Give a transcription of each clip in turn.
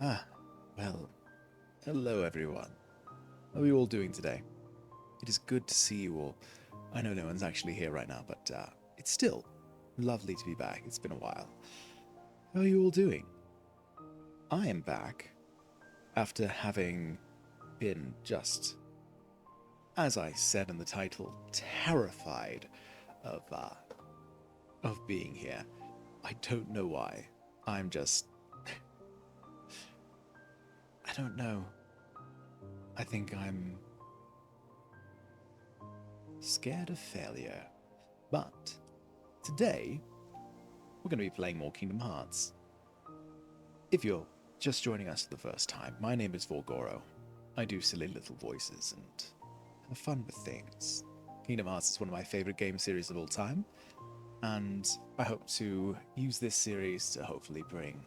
Ah, well, hello everyone. How are you all doing today? It is good to see you all. I know no one's actually here right now, but it's still lovely to be back. It's been a while. How are you all doing? I am back after having been just, as I said in the title, terrified of uh, of being here. I don't know why. I'm just, I don't know. I think I'm scared of failure. But today, we're going to be playing more Kingdom Hearts. If you're just joining us for the first time, my name is Vorgoro. I do silly little voices and have fun with things. Kingdom Hearts is one of my favorite game series of all time, and I hope to use this series to hopefully bring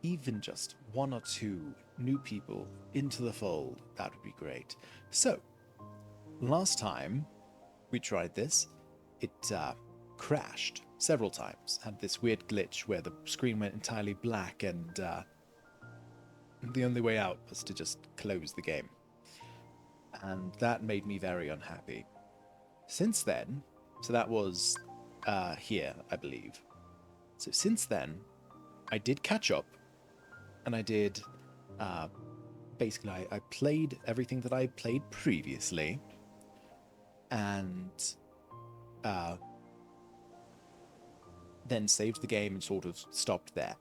even just one or two new people into the fold. That would be great. So, last time we tried this, it crashed several times. Had this weird glitch where the screen went entirely black, and the only way out was to just close the game. And that made me very unhappy. Since then, so that was here, I believe. So since then, I did catch up, and I did basically I played everything that I played previously, and then saved the game and sort of stopped there.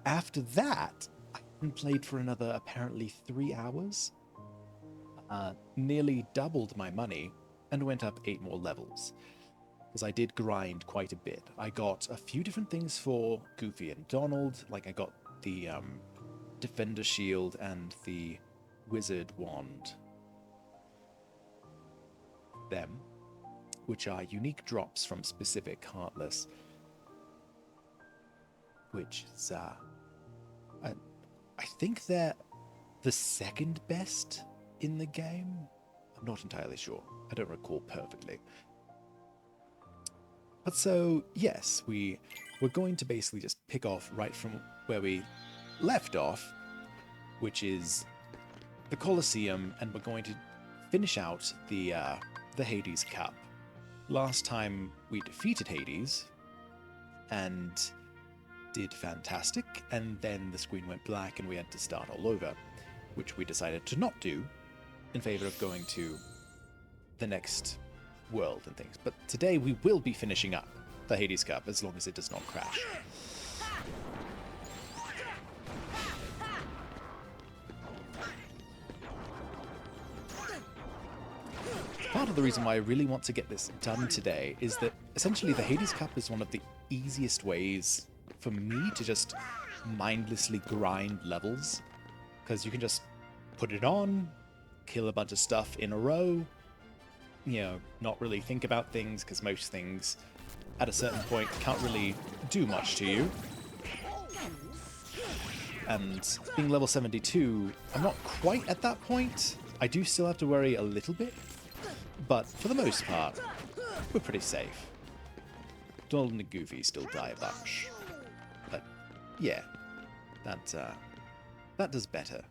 After that, I hadn't played for another apparently 3 hours, nearly doubled my money, and went up 8 more levels. Because I did grind quite a bit. I got a few different things for Goofy and Donald, like I got the Defender Shield and the Wizard Wand. Them, which are unique drops from specific Heartless, which is, I think they're the second best in the game. I'm not entirely sure. I don't recall perfectly. But so, yes, we're going to basically just pick off right from where we left off, which is the Colosseum, and we're going to finish out the Hades Cup. Last time we defeated Hades and did fantastic, and then the screen went black and we had to start all over, which we decided to not do in favor of going to the next world and things. But today we will be finishing up the Hades Cup as long as it does not crash. Part of the reason why I really want to get this done today is that essentially the Hades Cup is one of the easiest ways for me to just mindlessly grind levels, because you can just put it on, kill a bunch of stuff in a row, you know, not really think about things, because most things at a certain point can't really do much to you. And being level 72, I'm not quite at that point. I do still have to worry a little bit, but for the most part, we're pretty safe. Donald and Goofy still die a bunch, but yeah, that does better.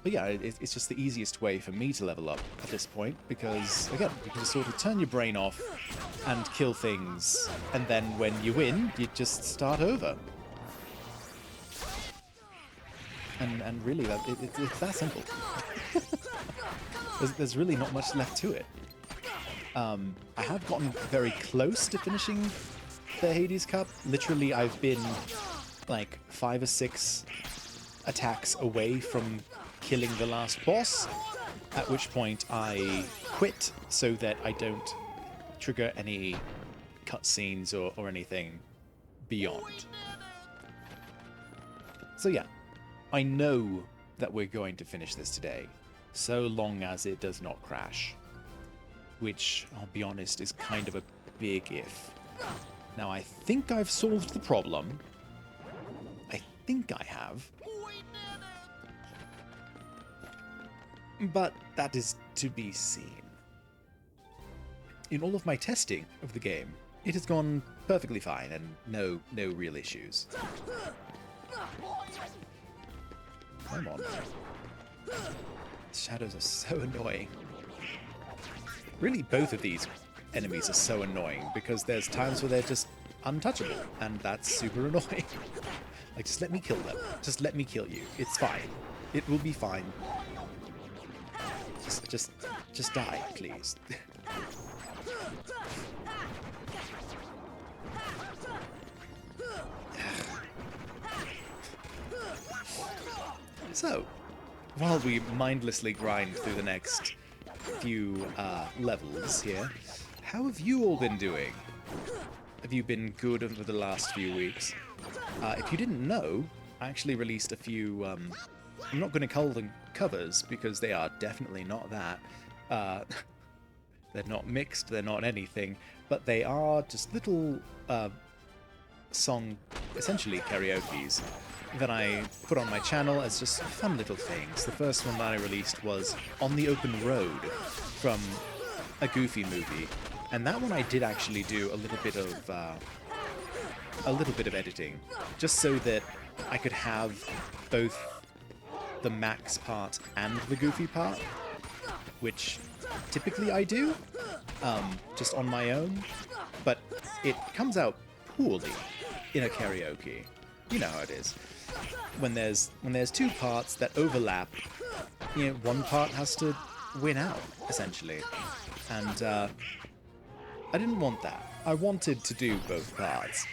But yeah, it's just the easiest way for me to level up at this point, because, again, you can just sort of turn your brain off and kill things, and then when you win, you just start over. And really, it's that simple. There's really not much left to it. I have gotten very close to finishing the Hades Cup. Literally, I've been like 5 or 6 attacks away from killing the last boss, at which point I quit so that I don't trigger any cutscenes or anything beyond. So yeah, I know that we're going to finish this today, so long as it does not crash. Which, I'll be honest, is kind of a big if. Now, I think I've solved the problem. I think I have. But that is to be seen. In all of my testing of the game, it has gone perfectly fine and no real issues. Come on. Shadows are so annoying. Really, both of these enemies are so annoying because there's times where they're just untouchable, and that's super annoying. Like, just let me kill them. Just let me kill you. It's fine. It will be fine. Just die, please. So, while we mindlessly grind through the next few levels here, how have you all been doing? Have you been good over the last few weeks? If you didn't know, I actually released a few, I'm not going to call them covers, because they are definitely not that. They're not mixed, they're not anything, but they are just little song, essentially karaokes, that I put on my channel as just fun little things. The first one that I released was On the Open Road from a Goofy movie, and that one I did actually do a little bit of editing, just so that I could have both the Max part and the Goofy part, which typically I do, just on my own, but it comes out poorly in a karaoke. You know how it is. When there's two parts that overlap, you know, one part has to win out, essentially. And I didn't want that. I wanted to do both parts.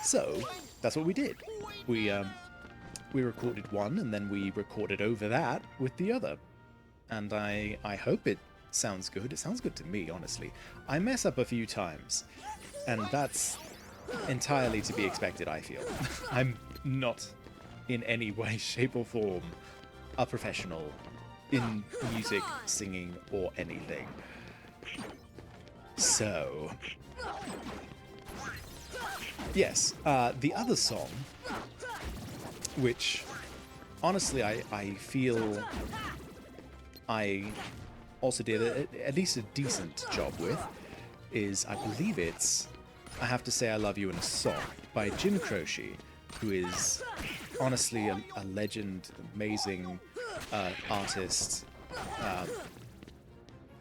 So that's what we did. We recorded one, and then we recorded over that with the other. And I hope it sounds good. It sounds good to me, honestly. I mess up a few times, and that's entirely to be expected, I feel. I'm not in any way, shape, or form a professional in music, singing, or anything. So, yes, the other song, which honestly I feel I also did at least a decent job with, is, I believe it's I Have to Say I Love You in a Song by Jim Croce, who is honestly a legend, amazing artist.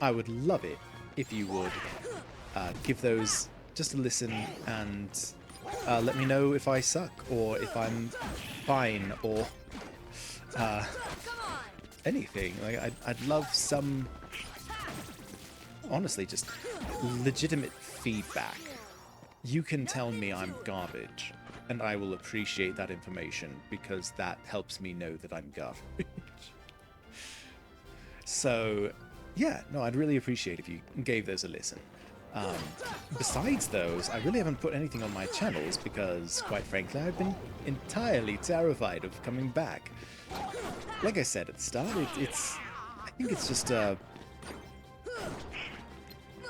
I would love it if you would give those just a listen and let me know if I suck or if I'm fine or anything. Like, I'd love some, honestly, just legitimate feedback. You can tell me I'm garbage, and I will appreciate that information, because that helps me know that I'm garbage. So, yeah, no, I'd really appreciate if you gave those a listen. Besides those, I really haven't put anything on my channels because, quite frankly, I've been entirely terrified of coming back. Like I said at the start, I think it's just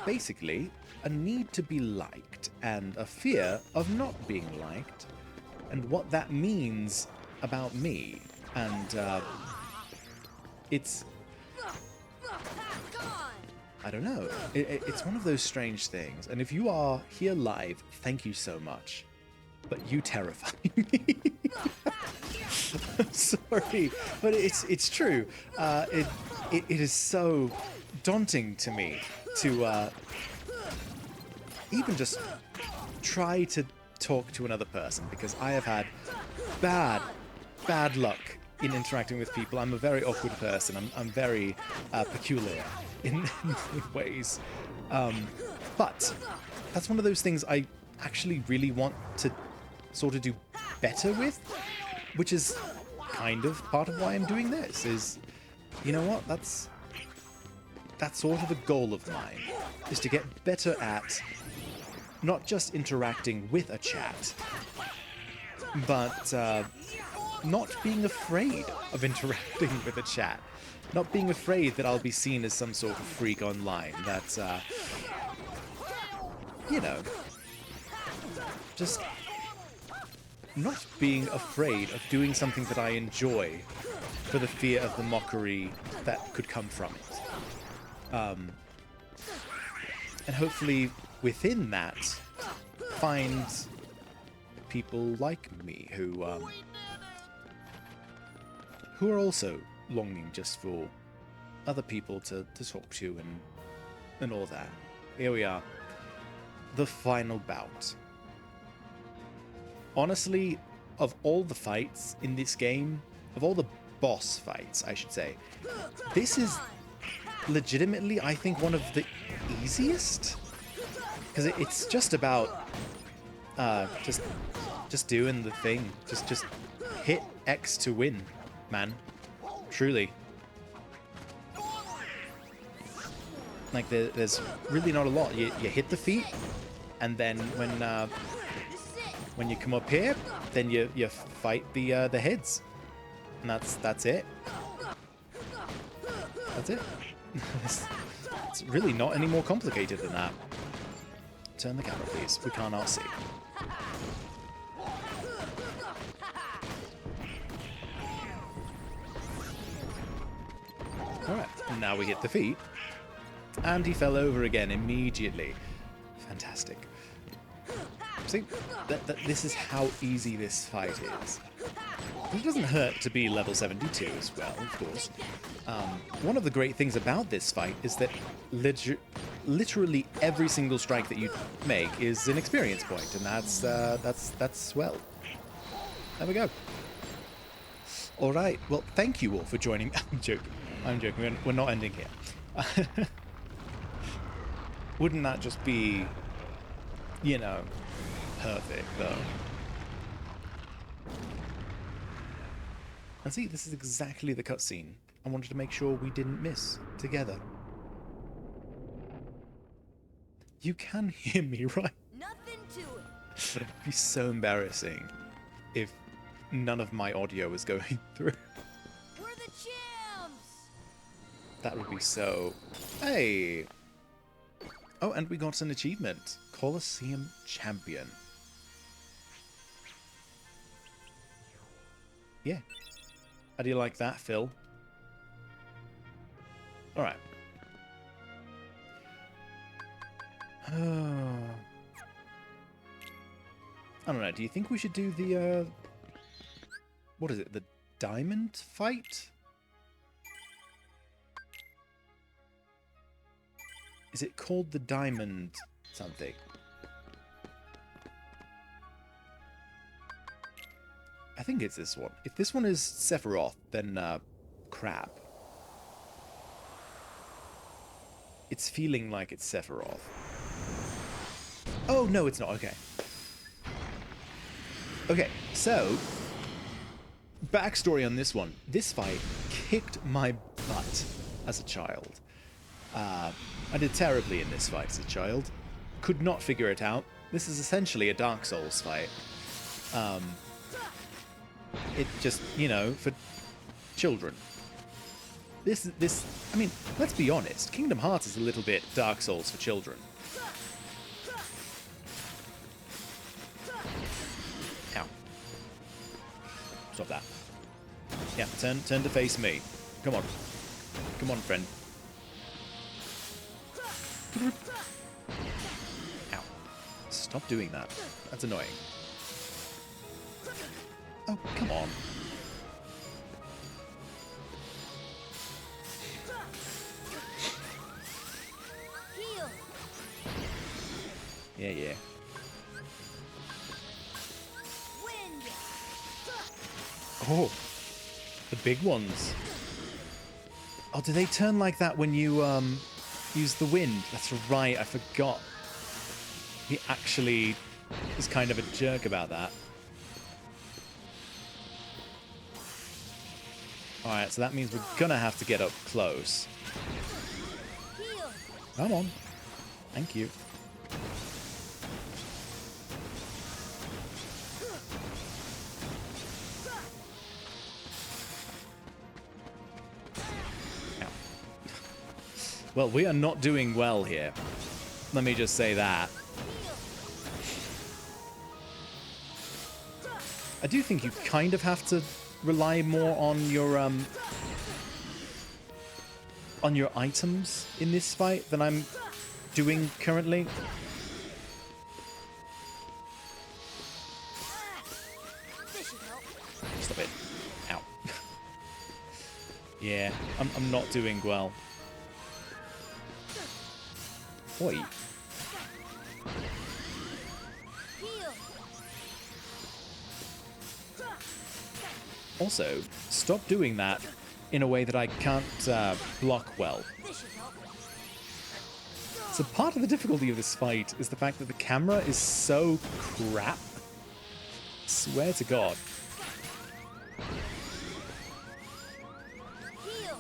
basically a need to be liked and a fear of not being liked, and what that means about me. And it's, I don't know, it's one of those strange things. And if you are here live, thank you so much, but you terrify me. I'm sorry, but it's true. It is so daunting to me to even just try to talk to another person, because I have had bad luck in interacting with people. I'm a very awkward person. I'm very peculiar in ways. But that's one of those things I actually really want to sort of do better with, which is kind of part of why I'm doing this. Is, you know what? That's sort of a goal of mine, is to get better at not just interacting with a chat, but not being afraid of interacting with a chat. Not being afraid that I'll be seen as some sort of freak online. That, you know, just not being afraid of doing something that I enjoy for the fear of the mockery that could come from it. And hopefully within that, find people like me who are also longing just for other people to talk to and all that. Here we are. The final bout. Honestly, of all the fights in this game, of all the boss fights, I should say, this is legitimately, I think, one of the easiest. Because it's just about just doing the thing. Just hit X to win, man. Truly. Like, there's really not a lot. You hit the feet, and then when you come up here, then you fight the heads, and that's it. That's it. It's really not any more complicated than that. Turn the camera, please. We can't all see. Alright, now we hit the feet. And he fell over again immediately. Fantastic. See, this is how easy this fight is. It doesn't hurt to be level 72 as well, of course. One of the great things about this fight is that literally every single strike that you make is an experience point, and that's swell. There we go. All right. Well, thank you all for joining. I'm joking. We're not ending here. Wouldn't that just be, you know, perfect, though? And see, this is exactly the cutscene I wanted to make sure we didn't miss together. You can hear me, right? Nothing to it. It'd be so embarrassing if none of my audio was going through. We're the champs. That would be so... Hey! Oh, and we got an achievement. Colosseum Champion. Yeah. How do you like that, Phil? Alright. I don't know, do you think we should do the, what is it, the diamond fight? Is it called the diamond something? I think it's this one. If this one is Sephiroth, then crap. It's feeling like it's Sephiroth. Oh, no, it's not. Okay. Okay, so, backstory on this one. This fight kicked my butt as a child. I did terribly in this fight as a child. Could not figure it out. This is essentially a Dark Souls fight. It just, you know, for children. This, I mean, let's be honest. Kingdom Hearts is a little bit Dark Souls for children. Ow. Stop that. Yeah, turn to face me. Come on. Come on, friend. Ow. Stop doing that. That's annoying. Oh, come on. Yeah, yeah. Oh, the big ones. Oh, do they turn like that when you use the wind? That's right, I forgot. He actually is kind of a jerk about that. Alright, so that means we're gonna have to get up close. Come on. Thank you. Well, we are not doing well here. Let me just say that. I do think you kind of have to rely more on your items in this fight than I'm doing currently. Yeah, I'm not doing well. Oi. Heal. Also, stop doing that in a way that I can't block well. This should help. So part of the difficulty of this fight is the fact that the camera is so crap. Swear to God. Heal.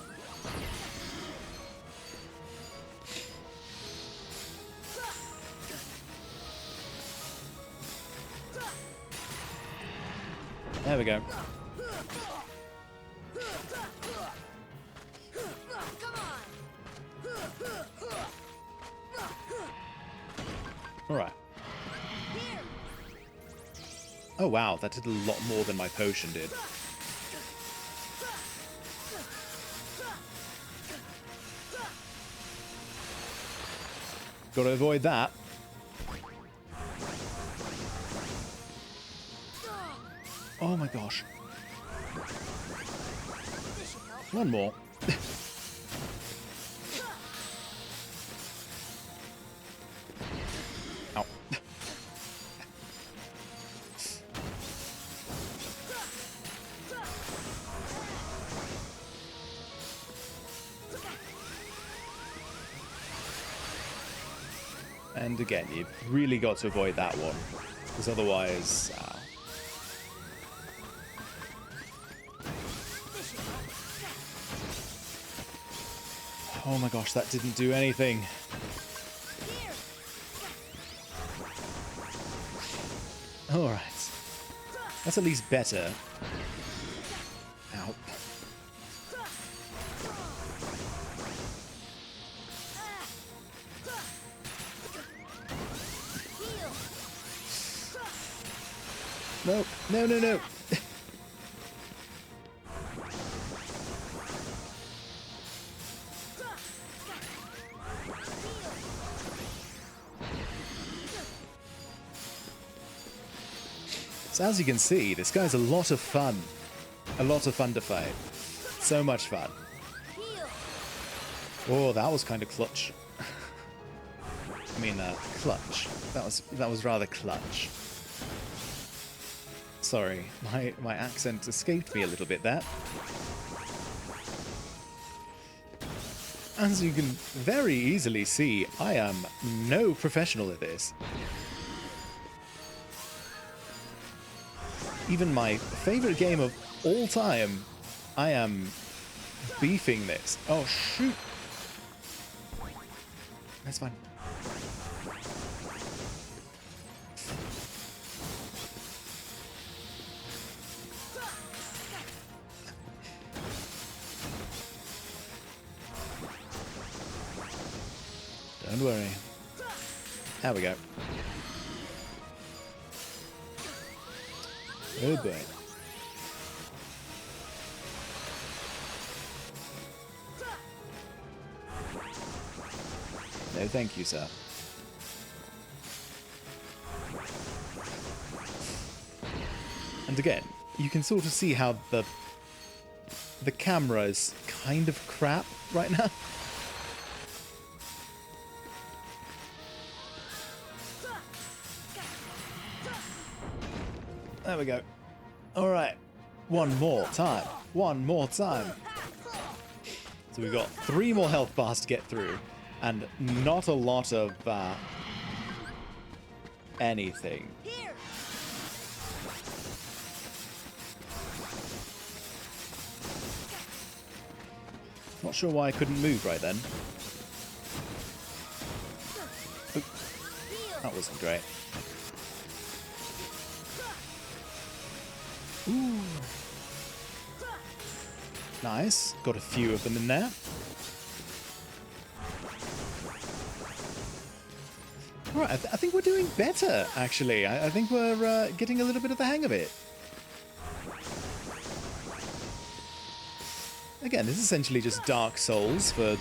There we go. Come on. Alright. Here. Oh wow, that did a lot more than my potion did. Gotta avoid that. Oh my gosh. This should help. One more. Ow. And again, you've really got to avoid that one, because otherwise... This should help. oh my gosh, that didn't do anything. Here. Alright. That's at least better. Ow. Heal. No, no, no, no. So as you can see, this guy's a lot of fun. A lot of fun to fight. So much fun. Heal. Oh, that was kind of clutch. I mean, clutch. That was rather clutch. Sorry, my accent escaped me a little bit there. As you can very easily see, I am no professional at this. Even my favorite game of all time, I am beefing this. Oh, shoot. That's fine. Don't worry. There we go. Oh boy. No, thank you, sir. And again, you can sort of see how the camera is kind of crap right now. There we go. All right. One more time. One more time. So we've got 3 more health bars to get through, and not a lot of anything. Here. Not sure why I couldn't move right then. Oop, Heal. that wasn't great. Ooh. Nice. Got a few of them in there. Alright, I think we're doing better, actually. I think we're getting a little bit of the hang of it. Again, this is essentially just Dark Souls for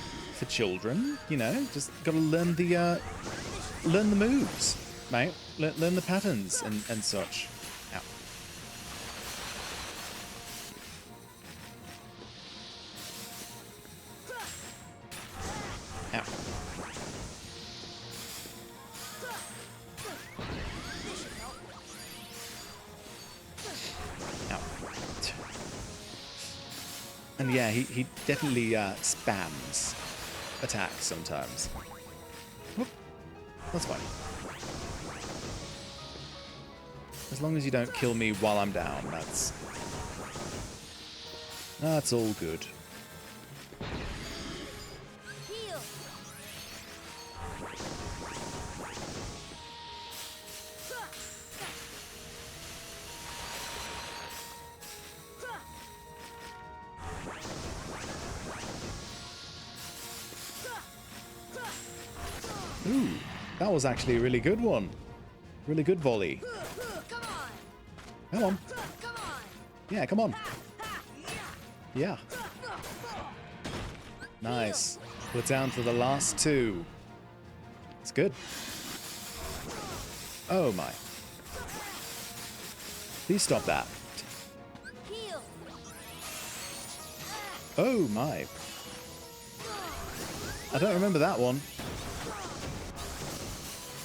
children, you know? Just gotta learn the moves, right? Learn the patterns and such. Ow. And yeah, he definitely spams attacks sometimes. Whoop. That's fine. As long as you don't kill me while I'm down, that's all good. Heal. Ooh, that was actually a really good one. Really good volley. Come on. Come on. Come on. Yeah, come on. Yeah. Nice. We're down to the last two. It's good. Oh my. Please stop that. Heal. Oh my. I don't remember that one.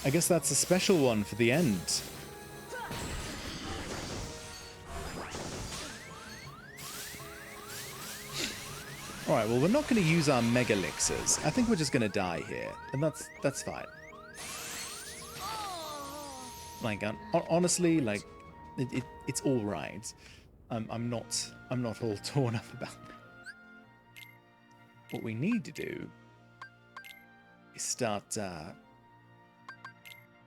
I guess that's a special one for the end. Alright, well, we're not going to use our mega elixirs. I think we're just going to die here. And that's fine. Like, honestly, like, it's all right. I'm not all torn up about it. What we need to do is start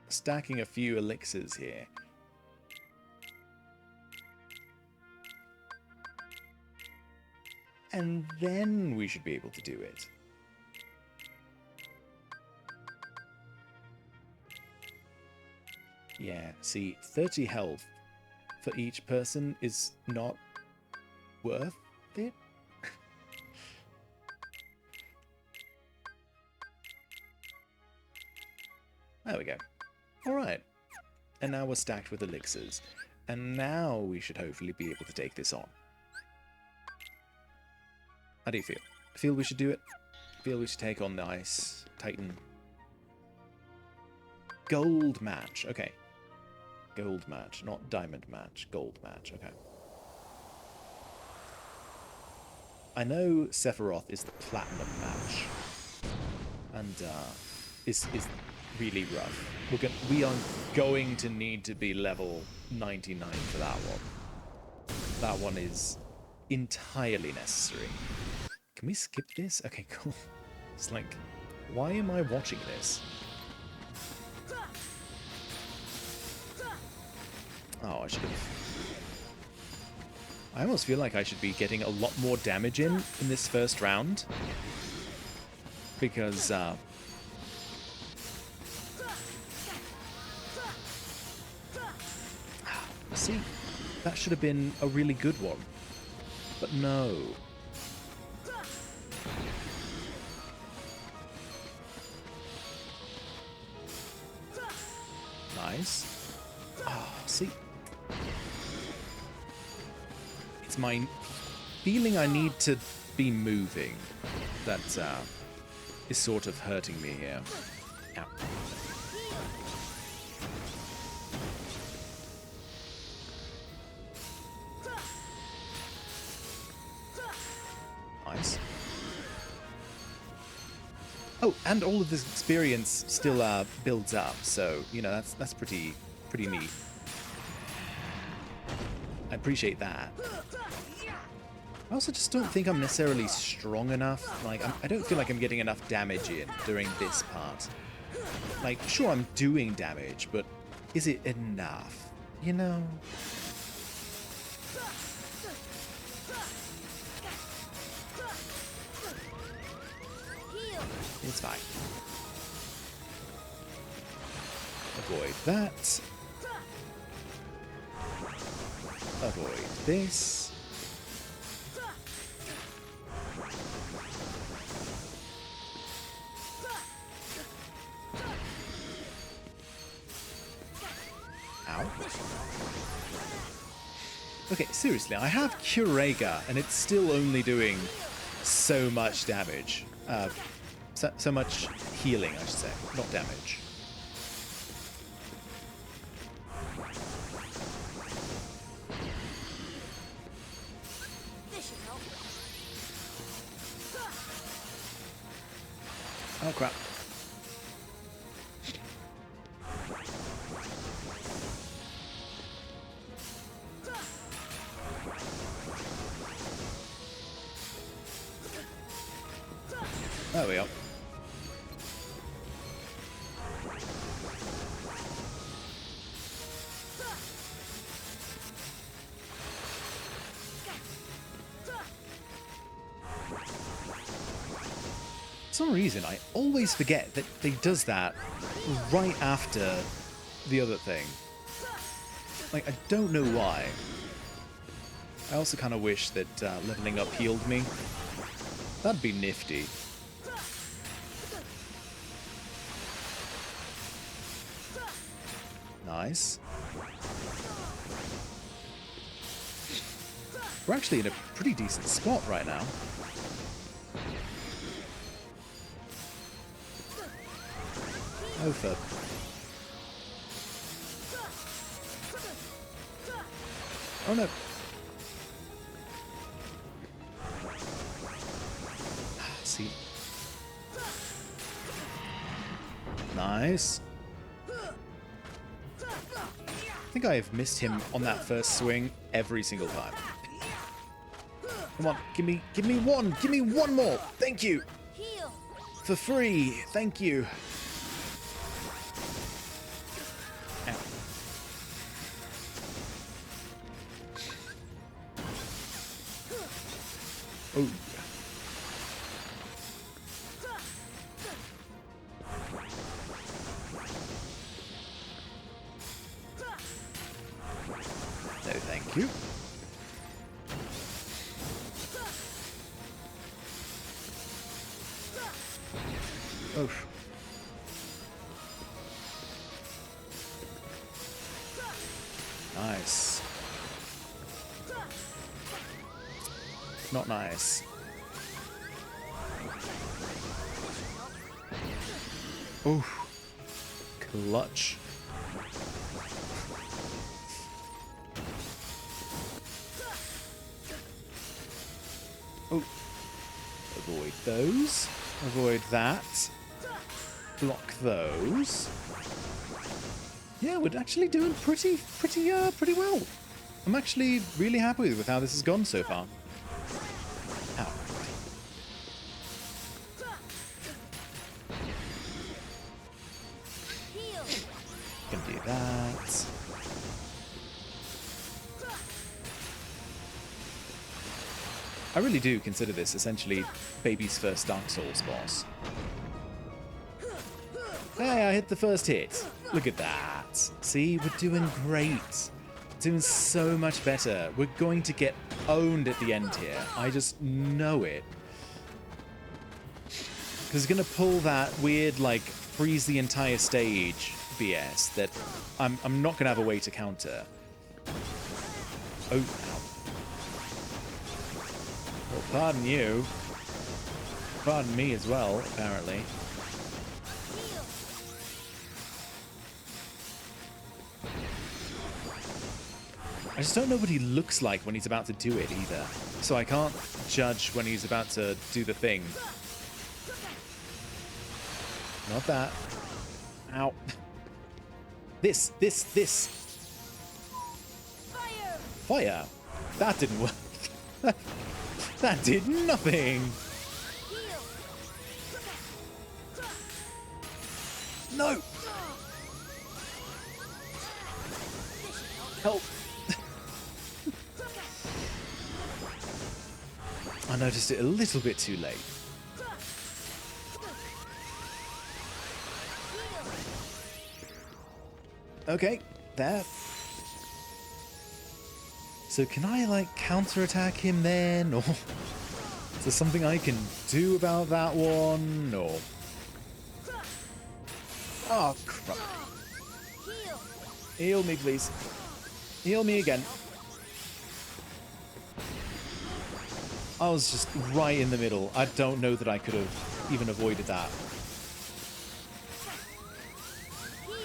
stacking a few elixirs here. And then we should be able to do it. Yeah, see, 30 health for each person is not worth it. There we go. Alright. And now we're stacked with elixirs. And now we should hopefully be able to take this on. How do you feel? Feel we should do it? Feel we should take on the Ice Titan? Gold match. Okay. Gold match, not diamond match. Gold match. Okay. I know Sephiroth is the platinum match. And is really rough. We are going to need to be level 99 for that one. That one is entirely necessary. Can we skip this? Okay, cool. It's like, why am I watching this? Oh, I should have... I almost feel like I should be getting a lot more damage in this first round. Because, see, that should have been a really good one. But no. Nice. Oh, see. It's my feeling I need to be moving that is sort of hurting me here. Ow. Nice. Oh, and all of this experience still builds up, so you know that's pretty neat. I appreciate that. I also just don't think I'm necessarily strong enough. Like, I don't feel like I'm getting enough damage in during this part. Like, sure, I'm doing damage, but is it enough? You know? It's fine. Avoid that. Avoid this. Ow. Okay, seriously, I have Curega, and it's still only doing so much damage. So much healing, I should say, not damage. This should help. Oh, crap. There we are. For some reason, I always forget that they does that right after the other thing. Like, I don't know why. I also kind of wish that leveling up healed me. That'd be nifty. Nice. We're actually in a pretty decent spot right now. Oh, for... Oh, no. See. Nice. I think I have missed him on that first swing every single time. Come on, give me one more. Thank you. Heal. For free. Thank you. Ow. Oh. No, thank you. Oh. Nice. Not nice. Oh. Clutch. Oh. Avoid those. Avoid that. Block those. Yeah, we're actually doing pretty well. I'm actually really happy with how this has gone so far. Ow. Heal. Can do that. I really do consider this essentially baby's first Dark Souls boss. Hey, I hit the first hit. Look at that. See, we're doing great. Doing so much better. We're going to get owned at the end here. I just know it. Because it's going to pull that weird, like, freeze the entire stage BS that I'm not going to have a way to counter. Oh, ow. Well, pardon you. Pardon me as well, apparently. I just don't know what he looks like when he's about to do it either. So I can't judge when he's about to do the thing. Not that. Ow. This. Fire. Fire. That didn't work. That did nothing. Heal. No. Help. I noticed it a little bit too late. Okay, there. So can I, like, counterattack him then? Or is there something I can do about that one? Or... Oh, crap. Heal. Heal me, please. Heal me again. I was just right in the middle. I don't know that I could have even avoided that. Heal.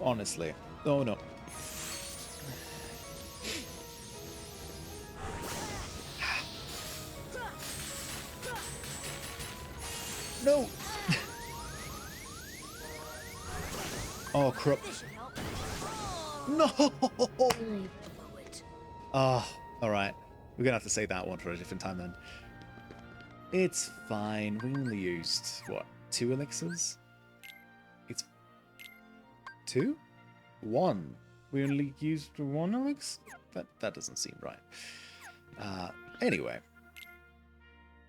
Honestly. Oh, no. No! Oh, crap. This should help. No! I blew it. Ah, alright. We're gonna have to save that one for a different time then. It's fine. We only used, what, 2 elixirs? It's 2? 1. We only used 1 elixir? That doesn't seem right. Anyway.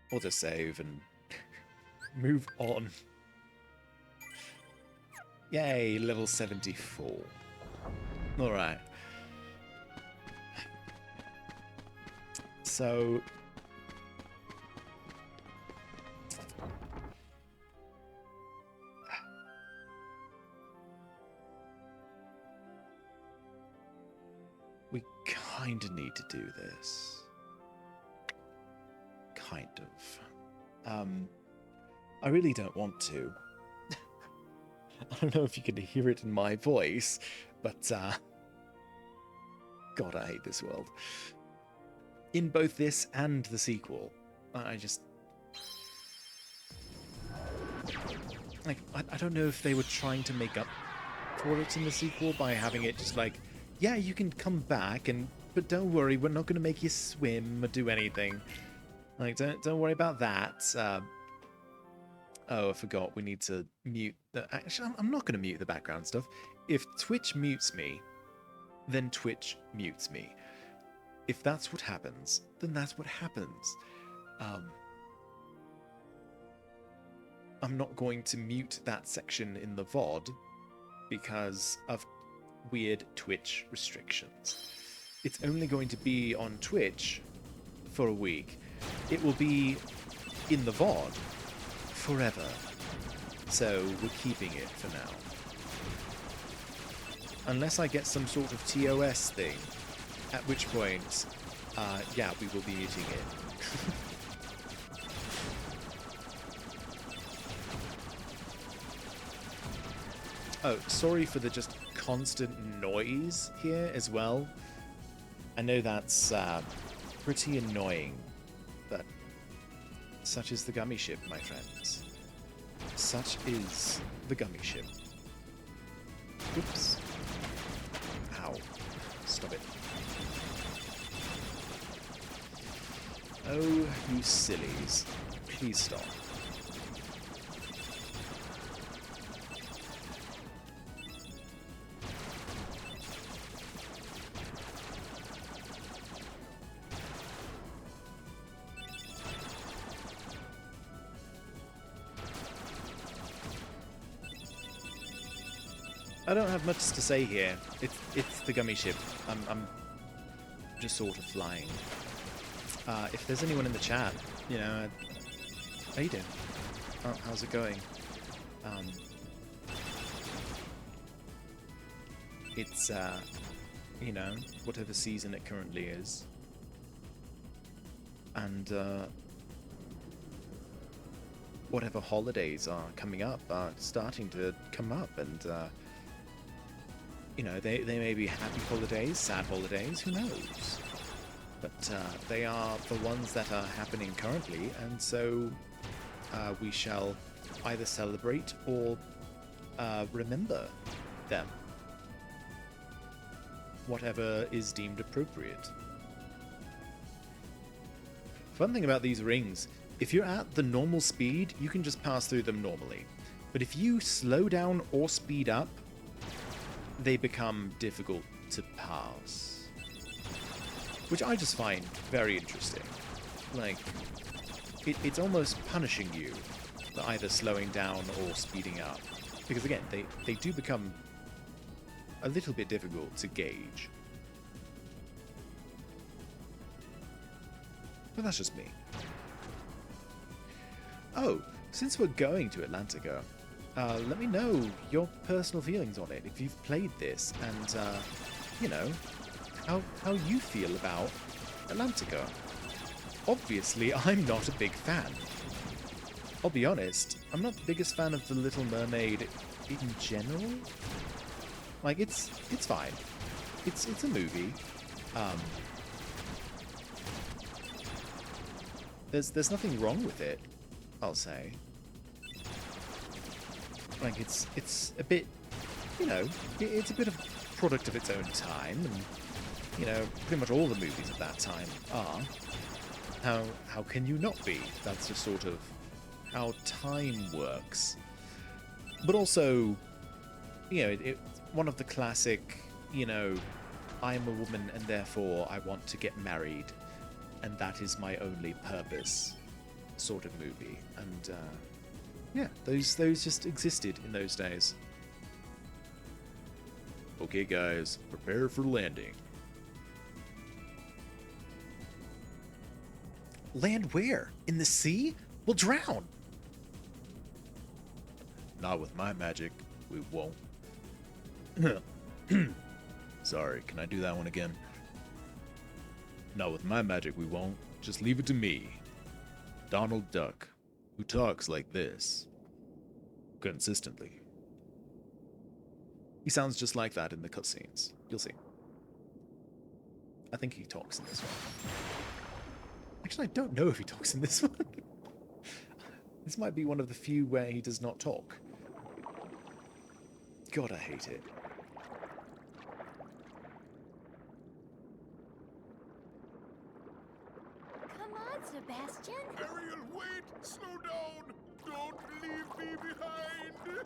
We'll just save and move on. Yay, level 74. Alright. So... we kind of need to do this. Kind of. I really don't want to. I don't know if you can hear it in my voice, but God, I hate this world. In both this and the sequel, I just... like, I don't know if they were trying to make up for it in the sequel by having it just like, yeah, you can come back, but don't worry, we're not going to make you swim or do anything. Like, don't worry about that. Oh, I forgot. We need to mute the... actually, I'm not going to mute the background stuff. If Twitch mutes me, then Twitch mutes me. If that's what happens, then that's what happens. I'm not going to mute that section in the VOD because of weird Twitch restrictions. It's only going to be on Twitch for a week. It will be in the VOD forever. So we're keeping it for now. Unless I get some sort of TOS thing, at which point, yeah, we will be muting it. Oh, sorry for the just constant noise here as well. I know that's pretty annoying, but such is the gummy ship, my friends. Such is the gummy ship. Oops. Ow. Stop it. Oh, you sillies. Please stop. I don't have much to say here. It's the gummy ship. I'm just sort of flying. If there's anyone in the chat, you know, how you doing? How's it going? It's you know, whatever season it currently is, and whatever holidays are coming up are starting to come up, and you know, they may be happy holidays, sad holidays, who knows? But they are the ones that are happening currently, and so we shall either celebrate or remember them. Whatever is deemed appropriate. Fun thing about these rings, if you're at the normal speed, you can just pass through them normally. But if you slow down or speed up, they become difficult to pass. Which I just find very interesting. Like, it's almost punishing you for either slowing down or speeding up. Because again, they do become a little bit difficult to gauge. But that's just me. Oh, since we're going to Atlantica, let me know your personal feelings on it, if you've played this, and, you know, how you feel about Atlantica. Obviously, I'm not a big fan. I'll be honest, I'm not the biggest fan of The Little Mermaid in general. Like, it's fine. It's a movie. There's nothing wrong with it, I'll say. Like, it's a bit, you know, it's a bit of a product of its own time, and, you know, pretty much all the movies of that time are. How can you not be? That's just sort of how time works. But also, you know, it's one of the classic, you know, I'm a woman and therefore I want to get married, and that is my only purpose sort of movie. And yeah, those just existed in those days. Okay, guys, prepare for landing. Land where? In the sea? We'll drown. Not with my magic, we won't. Sorry, can I do that one again? Not with my magic, we won't. Just leave it to me, Donald Duck, who talks like this. Consistently. He sounds just like that in the cutscenes. You'll see. I think he talks in this one. Actually, I don't know if he talks in this one. This might be one of the few where he does not talk. God, I hate it. Come on, Sebastian. Ariel, wait! Slow down! Don't leave me behind!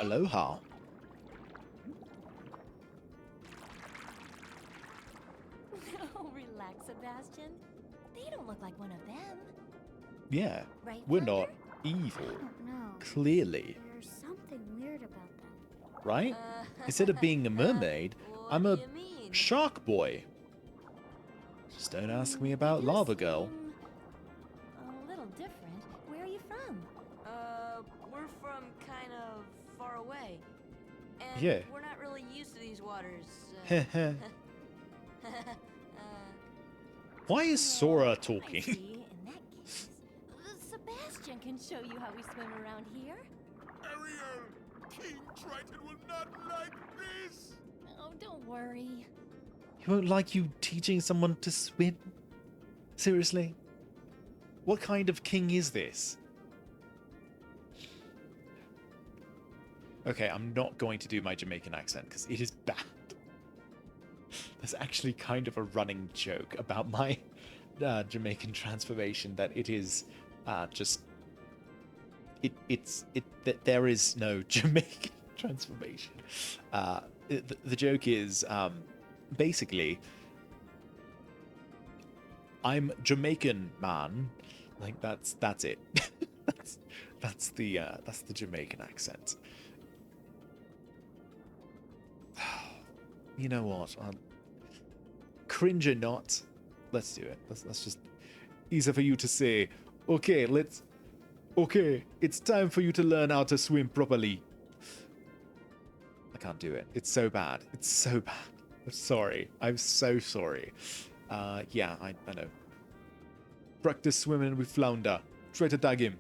Aloha. Oh, relax, Sebastian. They don't look like one of them. Yeah, Right, we're Thunder? not evil. No, Clearly, there's something weird about them. right? Instead of being a mermaid, I'm a shark boy. Just don't ask me about You Lava Girl. seem a little different. Where are you from? We're from kind of far away. And Yeah. we're not really used to these waters. Heh. Why is Sora I talking? see. In that case, Sebastian can show you how we swim around here. Ariel! King Triton will not like this! Oh, don't worry. He won't like you teaching someone to swim? Seriously? What kind of king is this? Okay, I'm not going to do my Jamaican accent because it is bad. There's actually kind of a running joke about my Jamaican transformation that it is just that there is no Jamaican transformation. The joke is basically I'm Jamaican man, like that's it. that's the Jamaican accent. You know what? Cringe or not, let's do it. Let's just easier for you to say. Okay, it's time for you to learn how to swim properly. I can't do it. It's so bad. It's so bad. I'm sorry. I'm so sorry. Yeah, I know. Practice swimming with flounder. Try to tag him.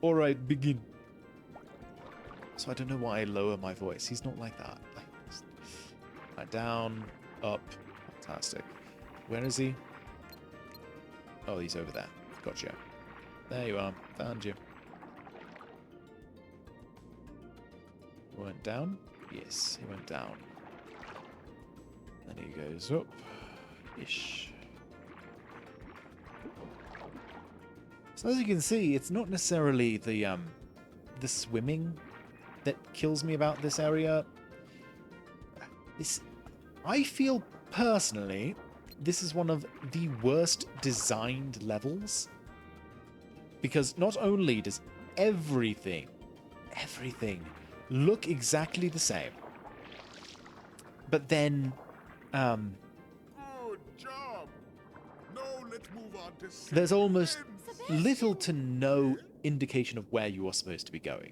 Alright, begin. So I don't know why I lower my voice. He's not like that. Like, down, up. Fantastic. Where is he? Oh, he's over there. Gotcha. There you are. Found you. Went down? Yes, he went down. Then he goes up. Ish. So as you can see, it's not necessarily the swimming that kills me about this area. I feel personally this is one of the worst designed levels, because not only does everything look exactly the same, but then Good job! Now let's move on to there's almost Sebastian! little to no indication of where you are supposed to be going.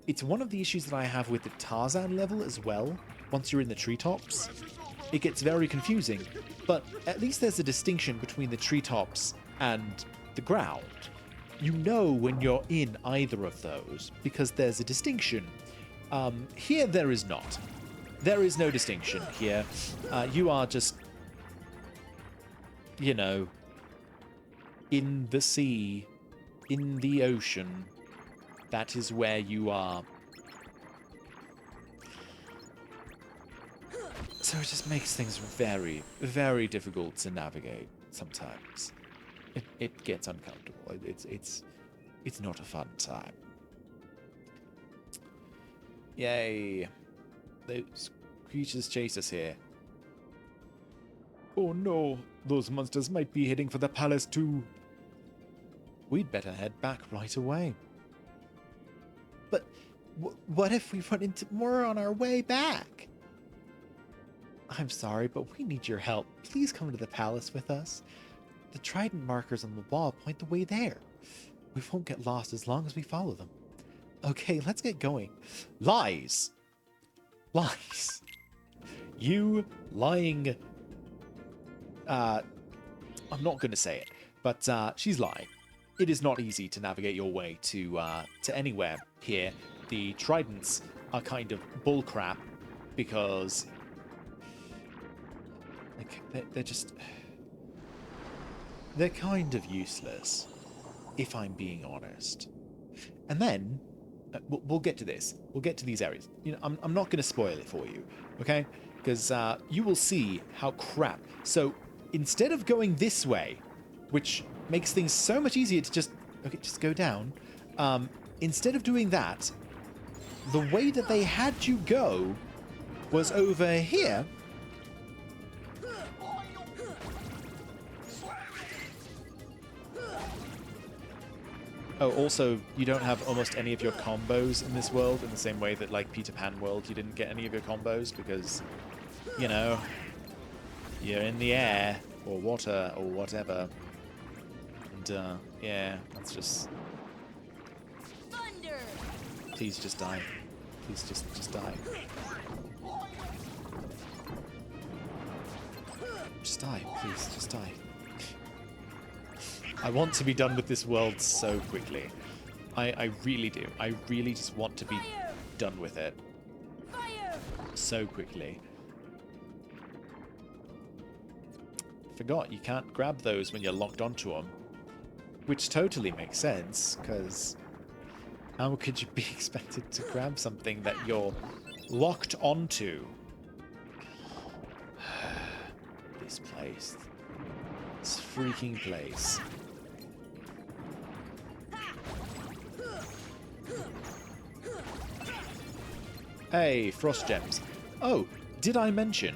It's one of the issues that I have with the Tarzan level as well. Once you're in the treetops, it gets very confusing, but at least there's a distinction between the treetops and the ground. You know when you're in either of those because there's a distinction. Here there is not. There is no distinction here. You are just, you know, in the sea, in the ocean. That is where you are. So it just makes things very, very difficult to navigate sometimes. It gets uncomfortable. It's not a fun time. Yay. Those creatures chase us here. Oh no, those monsters might be heading for the palace too. We'd better head back right away. But what if we run into more on our way back? I'm sorry, but we need your help. Please come to the palace with us. The trident markers on the wall point the way there. We won't get lost as long as we follow them. Okay, let's get going. Lies! Lies! You lying... I'm not going to say it, but she's lying. It is not easy to navigate your way to anywhere here. The tridents are kind of bullcrap because... They're just... They're kind of useless, if I'm being honest. And then, we'll get to this. We'll get to these areas. You know, I'm not going to spoil it for you, okay? Because you will see how crap. So, instead of going this way, which makes things so much easier to just go down, instead of doing that, the way that they had you go was over here. Oh, also, you don't have almost any of your combos in this world in the same way that, like, Peter Pan World, you didn't get any of your combos because, you know, you're in the air or water or whatever. And, yeah, that's just... Thunder! Please just die. Please just die. Just die, please, just die. I want to be done with this world so quickly. I really do. I really just want to be done with it. Fire! So quickly. Forgot, you can't grab those when you're locked onto them. Which totally makes sense, because how could you be expected to grab something that you're locked onto? This place. This freaking place. Hey, frost gems. Oh, did I mention?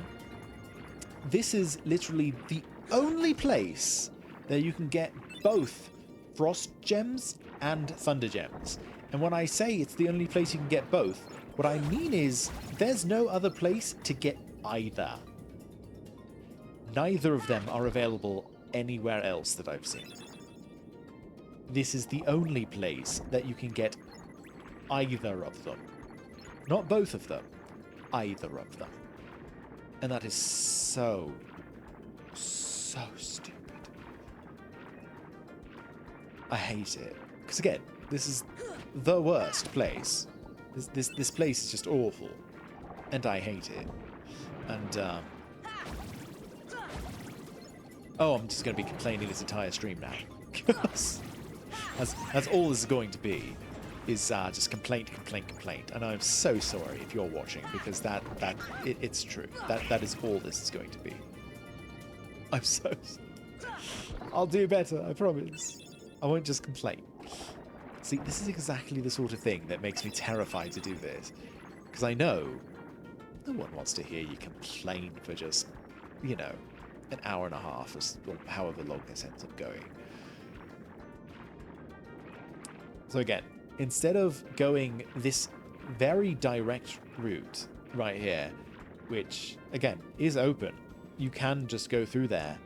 This is literally the only place that you can get both frost gems and thunder gems. And when I say it's the only place you can get both, what I mean is there's no other place to get either. Neither of them are available anywhere else that I've seen. This is the only place that you can get either of them. Not both of them, either of them. And that is so stupid. I hate it. Because again, this is the worst place. This place is just awful. And I hate it. And, oh, I'm just going to be complaining this entire stream now. Because that's all this is going to be. Is just complaint. And I'm so sorry if you're watching, because it's true. That is all this is going to be. I'm so... I'll do better, I promise. I won't just complain. See, this is exactly the sort of thing that makes me terrified to do this. Because I know no one wants to hear you complain for just, you know, an hour and a half, or however long this ends up going. So again, instead of going this very direct route right here, which, again, is open, you can just go through there.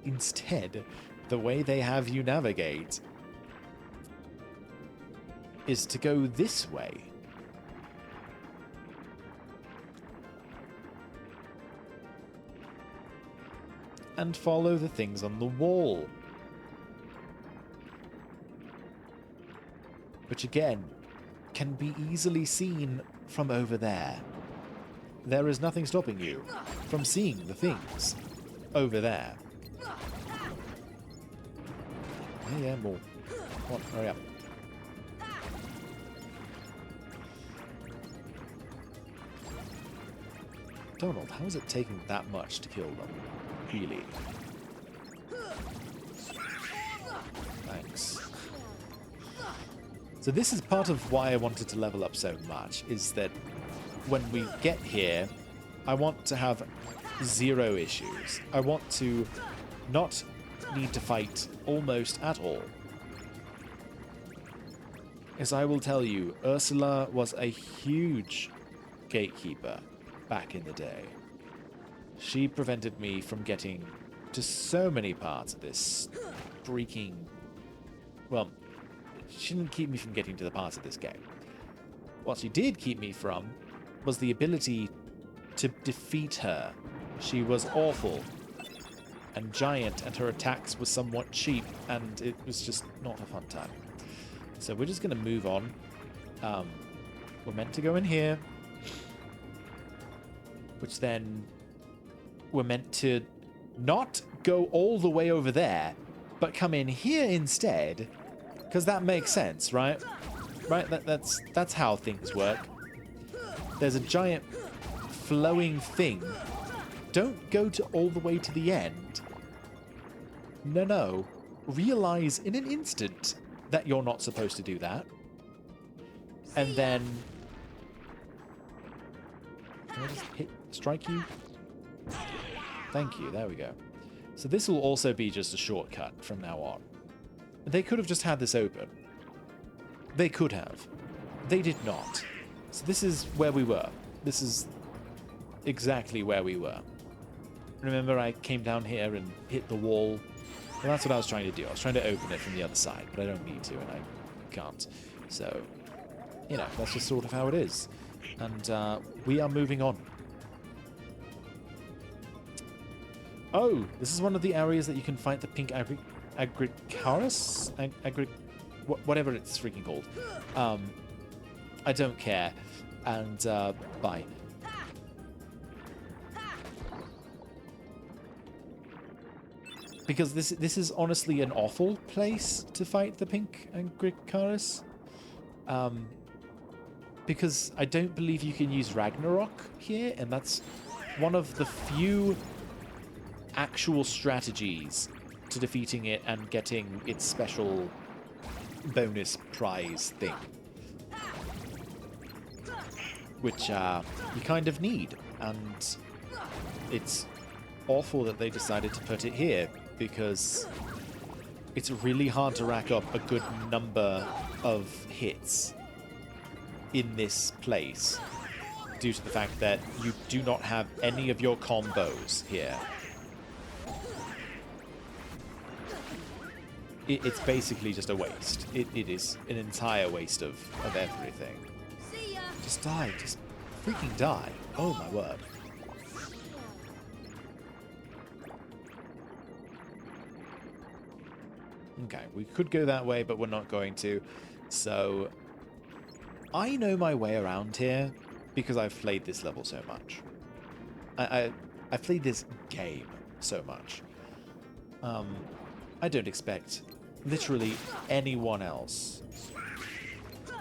Instead, the way they have you navigate is to go this way. And follow the things on the wall. Which again, can be easily seen from over there. There is nothing stopping you from seeing the things over there. Yeah, more. Come on, hurry up. Donald, how is it taking that much to kill them? Really? Thanks. So this is part of why I wanted to level up so much, is that when we get here, I want to have 0 issues. I want to not need to fight almost at all. As I will tell you, Ursula was a huge gatekeeper back in the day. She prevented me from getting to so many parts of this freaking... Well, she didn't keep me from getting to the parts of this game. What she did keep me from was the ability to defeat her. She was awful and giant, and her attacks were somewhat cheap, and it was just not a fun time. So we're just going to move on. We're meant to go in here, which then we're meant to not go all the way over there, but come in here instead, because that makes sense, right? Right? That's how things work. There's a giant flowing thing. Don't go to all the way to the end. No. Realize in an instant that you're not supposed to do that. And then... Can I just strike you? Thank you, there we go. So this will also be just a shortcut from now on. They could have just had this open. They could have. They did not. So this is where we were. This is exactly where we were. Remember I came down here and hit the wall? Well, that's what I was trying to do. I was trying to open it from the other side, but I don't need to, and I can't. So, you know, that's just sort of how it is. And we are moving on. Oh, this is one of the areas that you can fight the pink Agricarus? Whatever it's freaking called. I don't care. And, bye. Because this is honestly an awful place to fight the pink Agricarus. Because I don't believe you can use Ragnarok here, and that's one of the few actual strategies to defeating it and getting its special bonus prize thing. Which you kind of need, and it's awful that they decided to put it here, because it's really hard to rack up a good number of hits in this place due to the fact that you do not have any of your combos here. It's basically just a waste. It is an entire waste of everything. Just die. Just freaking die. Oh my word. Okay, we could go that way, but we're not going to. So, I know my way around here because I've played this level so much. I've played this game so much. I don't expect literally anyone else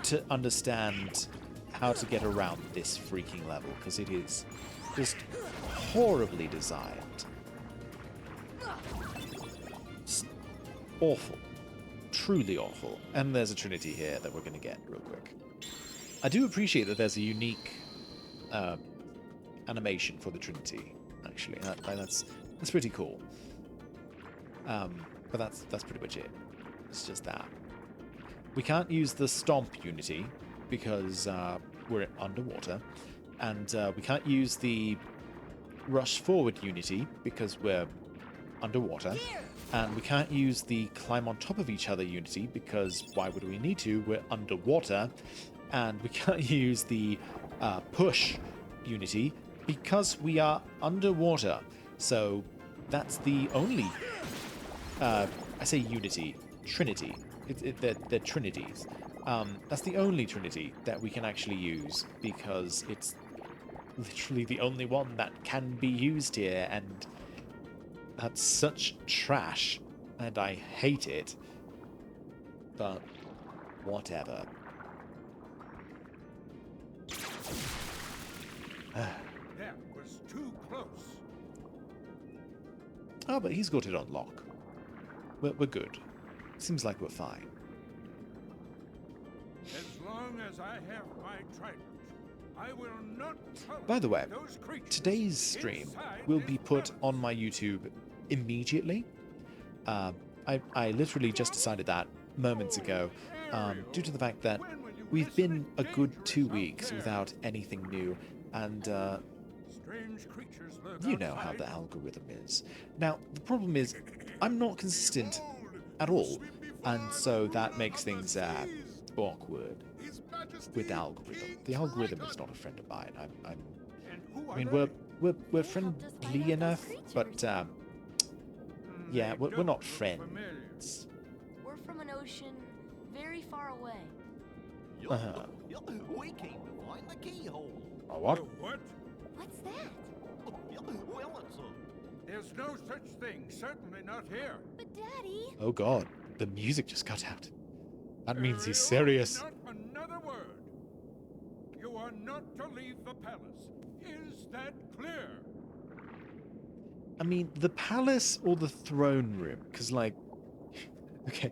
to understand how to get around this freaking level, because it is just horribly designed. It's awful. Truly awful. And there's a Trinity here that we're going to get real quick. I do appreciate that there's a unique animation for the Trinity, actually. That's pretty cool. But that's pretty much it. It's just that. We can't use the Stomp Unity because we're underwater. And we can't use the Rush Forward Unity because we're underwater. And we can't use the Climb on Top of Each Other Unity because why would we need to? We're underwater. And we can't use the Push Unity because we are underwater. So that's the only... I say Unity. Trinity. They're Trinities. That's the only Trinity that we can actually use because it's literally the only one that can be used here, and that's such trash, and I hate it. But whatever. That was too close. Oh, but he's got it on lock. We're good. Seems like we're fine. As long as I have my trident, I will not tolerate By the way, those creatures today's stream inside will this be put palace. on my YouTube immediately. I literally just decided that moments ago, due to the fact that we've been a good 2 weeks without anything new, and Strange creatures lurk you know how outside. the algorithm is. Now, the problem is, I'm not consistent at all, and so that makes things awkward with the algorithm. The algorithm is not a friend of mine. And who I are mean, they? we're They helped us friendly fight out those enough, but creatures. yeah, They we're don't not look friends. We're from an ocean very far away. Uh-huh. We came to find the keyhole. Oh, what? What? What's that? Well, it's a... There's no such thing. Certainly not here. But Daddy... Oh god, the music just cut out. That means he's Ariel, serious. Not another word. You are not to leave the palace. Is that clear? I mean, the palace or the throne room? Because, like, okay,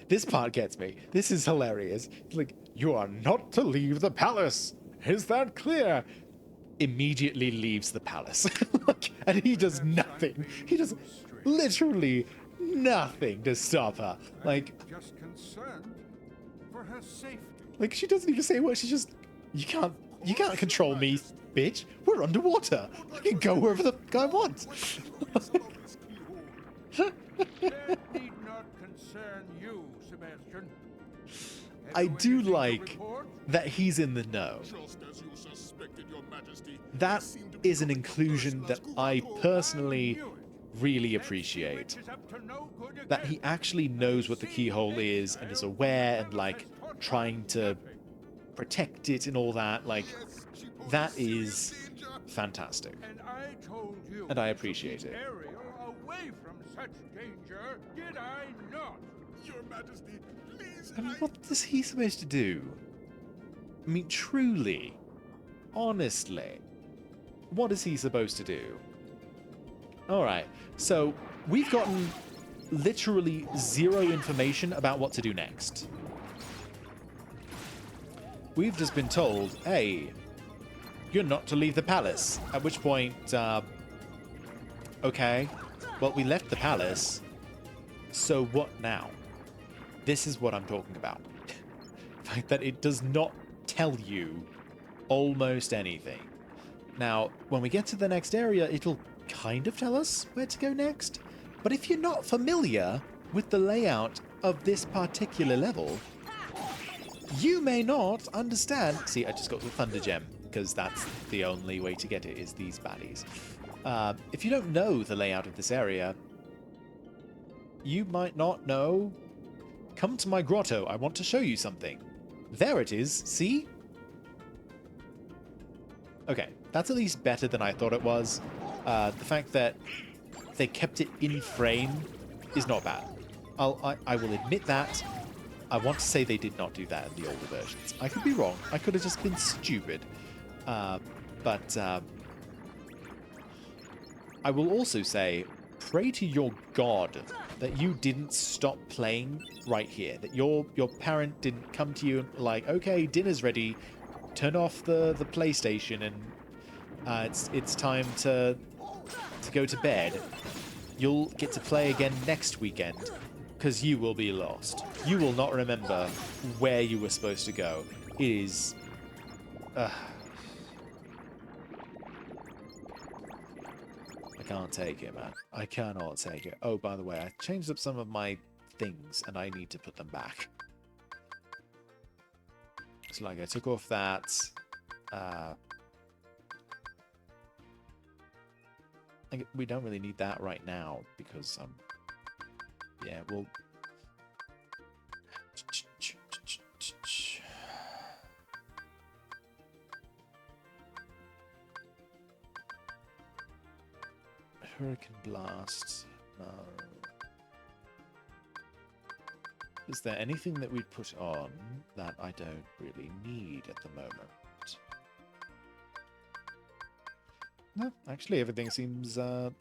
this part gets me. This is hilarious. Like, you are not to leave the palace. Is that clear? Immediately leaves the palace. And he does nothing. He does literally nothing to stop her. Like, I'm just concerned for her safety. like she doesn't even say what. She just, you can't control me, bitch. We're underwater. I can go wherever the fuck I want. That need not concern you, Sebastian. Have I you do anything to like report? that he's in the know. Just as you suspected, Your Majesty. That They seem to be is an coming from inclusion that first-class I cargo. personally Knew it. really That sea appreciate. witch is up to no good That again. he actually knows what the keyhole is and is aware and, like, trying to protect it and all that. Like, Yes, she poses that serious is danger. fantastic. And I told you. And I to appreciate keep it. Ariel away from such danger, did I not? Your Majesty, please. I mean, what is he supposed to do? I mean, truly, honestly, what is he supposed to do? Alright, so we've gotten literally zero information about what to do next. We've just been told, hey, you're not to leave the palace. At which point, okay, well, we left the palace, so what now? This is what I'm talking about. The fact that it does not tell you almost anything. Now, when we get to the next area, it'll kind of tell us where to go next. But if you're not familiar with the layout of this particular level, you may not understand. See, I just got the Thunder Gem, because that's the only way to get it, is these baddies. If you don't know the layout of this area, you might not know. Come to my grotto, I want to show you something. There it is, see? Okay, that's at least better than I thought it was. The fact that they kept it in frame is not bad. I will admit that. I want to say they did not do that in the older versions. I could be wrong. I could have just been stupid. But I will also say, pray to your god that you didn't stop playing right here. That your parent didn't come to you and like, okay, dinner's ready. Turn off the PlayStation and it's time to go to bed. You'll get to play again next weekend because you will be lost. You will not remember where you were supposed to go. It is... I can't take it, man. I cannot take it. Oh, by the way, I changed up some of my things and I need to put them back. So, like, I took off that... we don't really need that right now because yeah, we'll Hurricane Blast. No. Is there anything that we'd put on that I don't really need at the moment? No, actually, everything seems to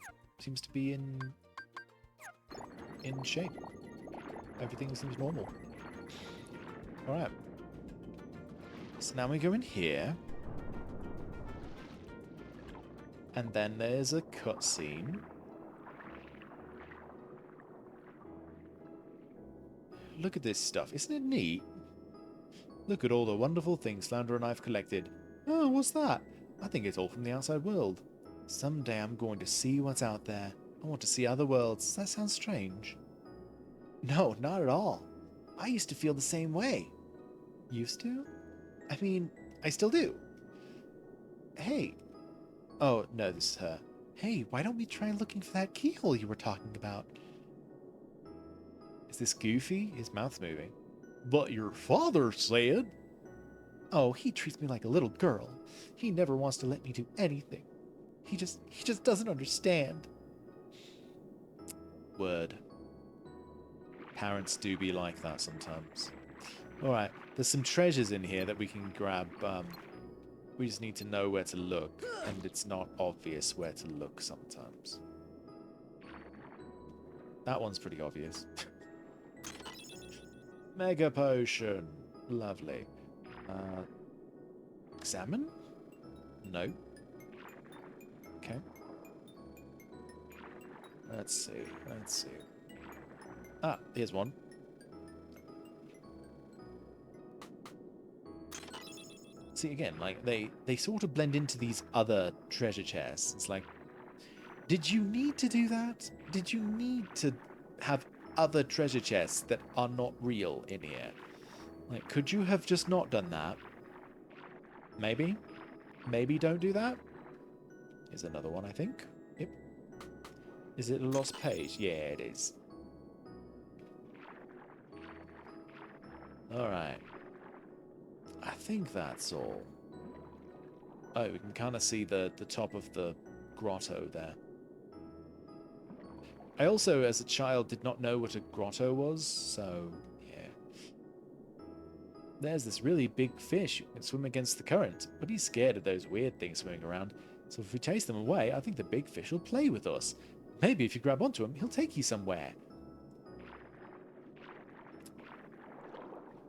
be in shape. Everything seems normal. All right. So now we go in here, and then there's a cutscene. Look at this stuff. Isn't it neat? Look at all the wonderful things Flounder and I've collected. Oh, what's that? I think it's all from the outside world. Someday I'm going to see what's out there. I want to see other worlds. Does that sound strange? No, not at all. I used to feel the same way. Used to? I mean, I still do. Hey. Oh, no, this is her. Hey, why don't we try looking for that keyhole you were talking about? Is this Goofy? His mouth's moving. But your father said... Oh, he treats me like a little girl. He never wants to let me do anything. He just doesn't understand. Word. Parents do be like that sometimes. Alright, there's some treasures in here that we can grab. We just need to know where to look, and it's not obvious where to look sometimes. That one's pretty obvious. Mega potion. Lovely. Examine? No. Okay. Let's see. Ah, here's one. See, again, like, they sort of blend into these other treasure chests. It's like, did you need to do that? Did you need to have other treasure chests that are not real in here? Like, could you have just not done that? Maybe? Maybe don't do that? Here's another one, I think. Yep. Is it a lost page? Yeah, it is. Alright. I think that's all. Oh, we can kind of see the top of the grotto there. I also, as a child, did not know what a grotto was, so, yeah. There's this really big fish who can swim against the current, but he's scared of those weird things swimming around. So if we chase them away, I think the big fish will play with us. Maybe if you grab onto him, he'll take you somewhere.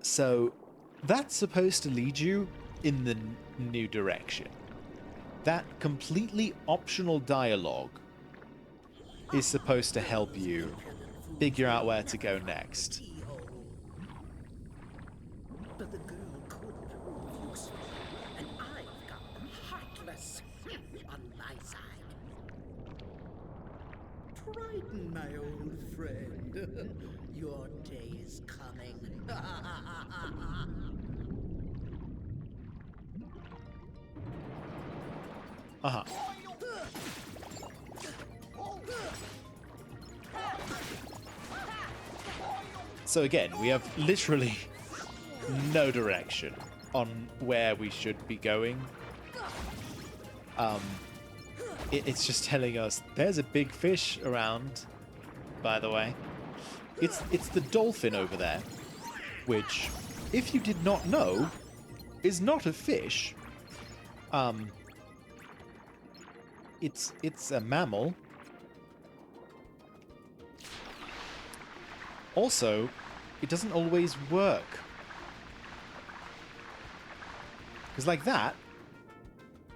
So, that's supposed to lead you in the new direction. That completely optional dialogue is supposed to help you figure out where to go next. But the girl couldn't refuse me, and I've got the heartless on my side. Triton, my old friend, your day is coming. Uh-huh. So again, we have literally no direction on where we should be going. It's just telling us there's a big fish around, by the way. It's the dolphin over there, which, if you did not know, is not a fish. It's a mammal. Also, it doesn't always work. Because like that,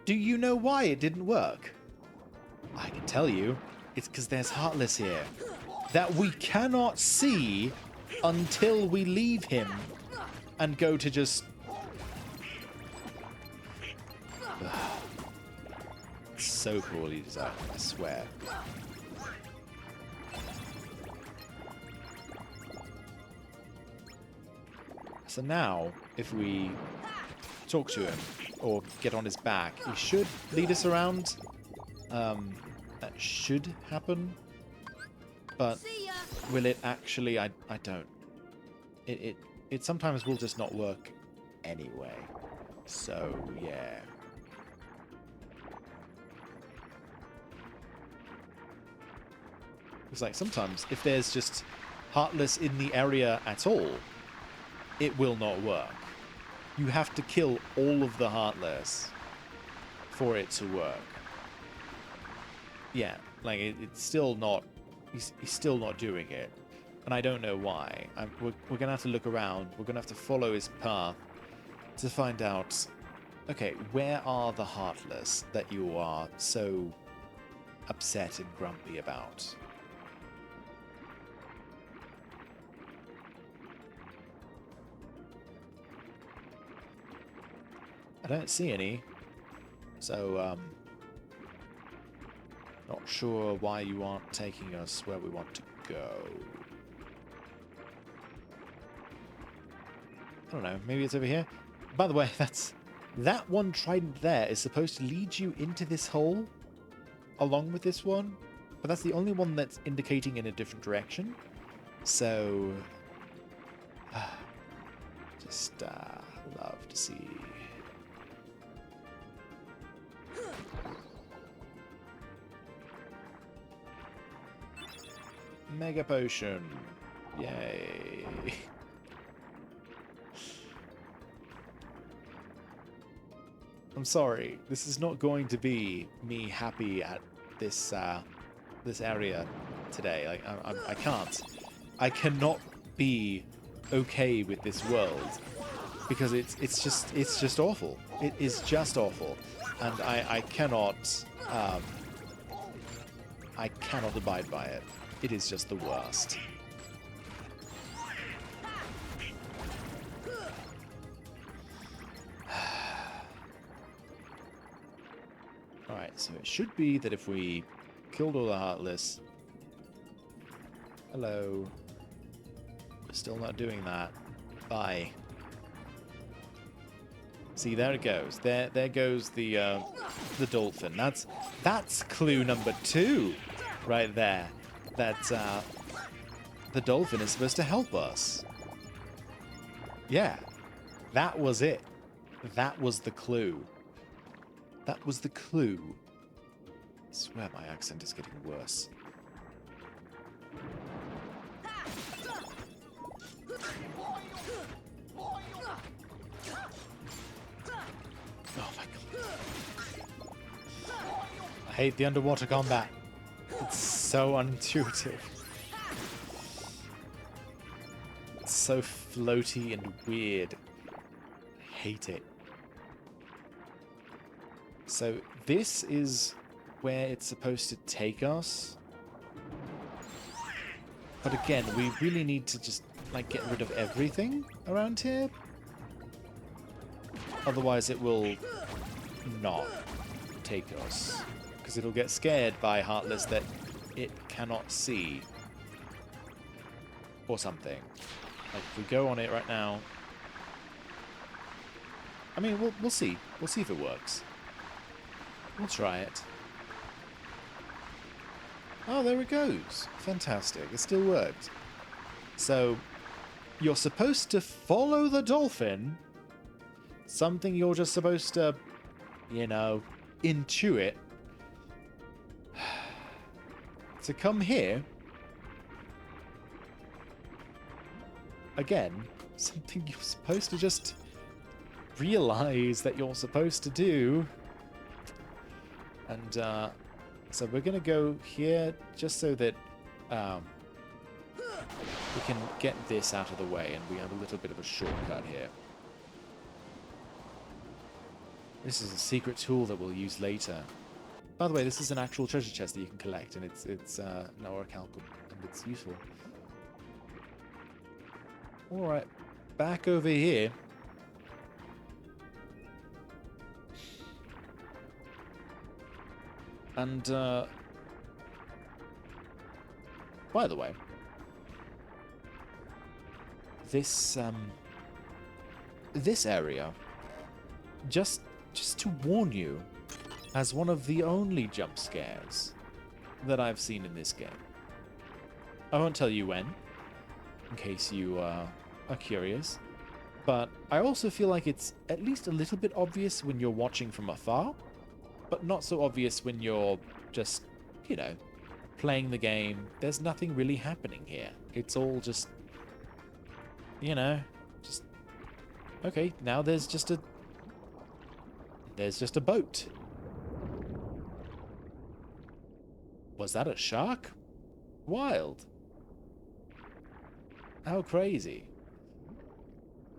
do you know why it didn't work? I can tell you, it's because there's Heartless here. That we cannot see until we leave him and go to just... It's so poorly designed, I swear. So now, if we talk to him or get on his back, he should lead us around. That should happen. But will it actually? I don't. It sometimes will just not work anyway. So yeah. It's like sometimes if there's just Heartless in the area at all, it will not work. You have to kill all of the Heartless for it to work. Yeah, like it's still not. He's still not doing it, and I don't know why. We're gonna have to look around. We're gonna have to follow his path to find out. Okay, where are the Heartless that you are so upset and grumpy about? I don't see any, so not sure why you aren't taking us where we want to go. I don't know, maybe it's over here? By the way, that one trident there is supposed to lead you into this hole along with this one, but that's the only one that's indicating in a different direction. So, just love to see. Mega potion. Yay. I'm sorry. This is not going to be me happy at this this area today. Like I can't. I cannot be okay with this world because it's just awful. It is just awful, and I cannot abide by it. It is just the worst. Alright, so it should be that if we killed all the Heartless... Hello. We're still not doing that. Bye. See, there it goes. There goes the dolphin. That's clue number 2 right there. That the dolphin is supposed to help us. Yeah, that was it. That was the clue. That was the clue. I swear my accent is getting worse. Oh my god. I hate the underwater combat. It's so unintuitive. It's so floaty and weird. I hate it. So this is where it's supposed to take us. But again, we really need to just like get rid of everything around here. Otherwise it will not take us. Because it'll get scared by Heartless that it cannot see. Or something. Like if we go on it right now... I mean, we'll see. We'll see if it works. We'll try it. Oh, there it goes. Fantastic. It still worked. So, you're supposed to follow the dolphin. Something you're just supposed to, you know, intuit. To come here. Again, something you're supposed to just realize that you're supposed to do. And so we're going to go here just so that we can get this out of the way and we have a little bit of a shortcut here. This is a secret tool that we'll use later. By the way, this is an actual treasure chest that you can collect, and it's an orichalcum, and it's useful. Alright, back over here. And, by the way, this area, just to warn you, has one of the only jump scares that I've seen in this game. I won't tell you when, in case you are curious, but I also feel like it's at least a little bit obvious when you're watching from afar, but not so obvious when you're just, you know, playing the game, there's nothing really happening here. It's all just, you know, just okay. Now there's just a boat. Was that a shark? Wild. How crazy.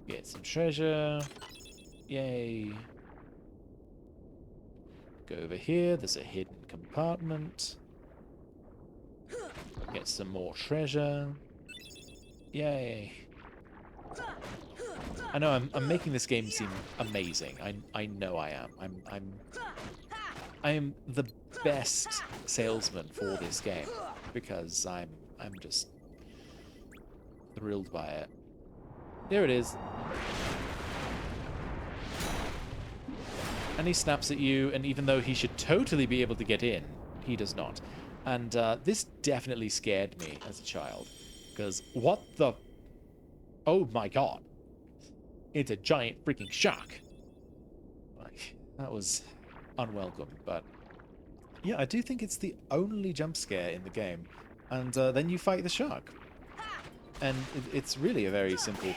Get some treasure. Yay. Go over here. There's a hidden compartment. Get some more treasure. Yay. I know I'm making this game seem amazing. I know I am. I am the best salesman for this game because I'm just thrilled by it. There it is. And he snaps at you, and even though he should totally be able to get in, he does not. And this definitely scared me as a child. Because what the... Oh my god. It's a giant freaking shark. Like, that was unwelcome, but... Yeah, I do think it's the only jump scare in the game. And then you fight the shark. And it's really a very simple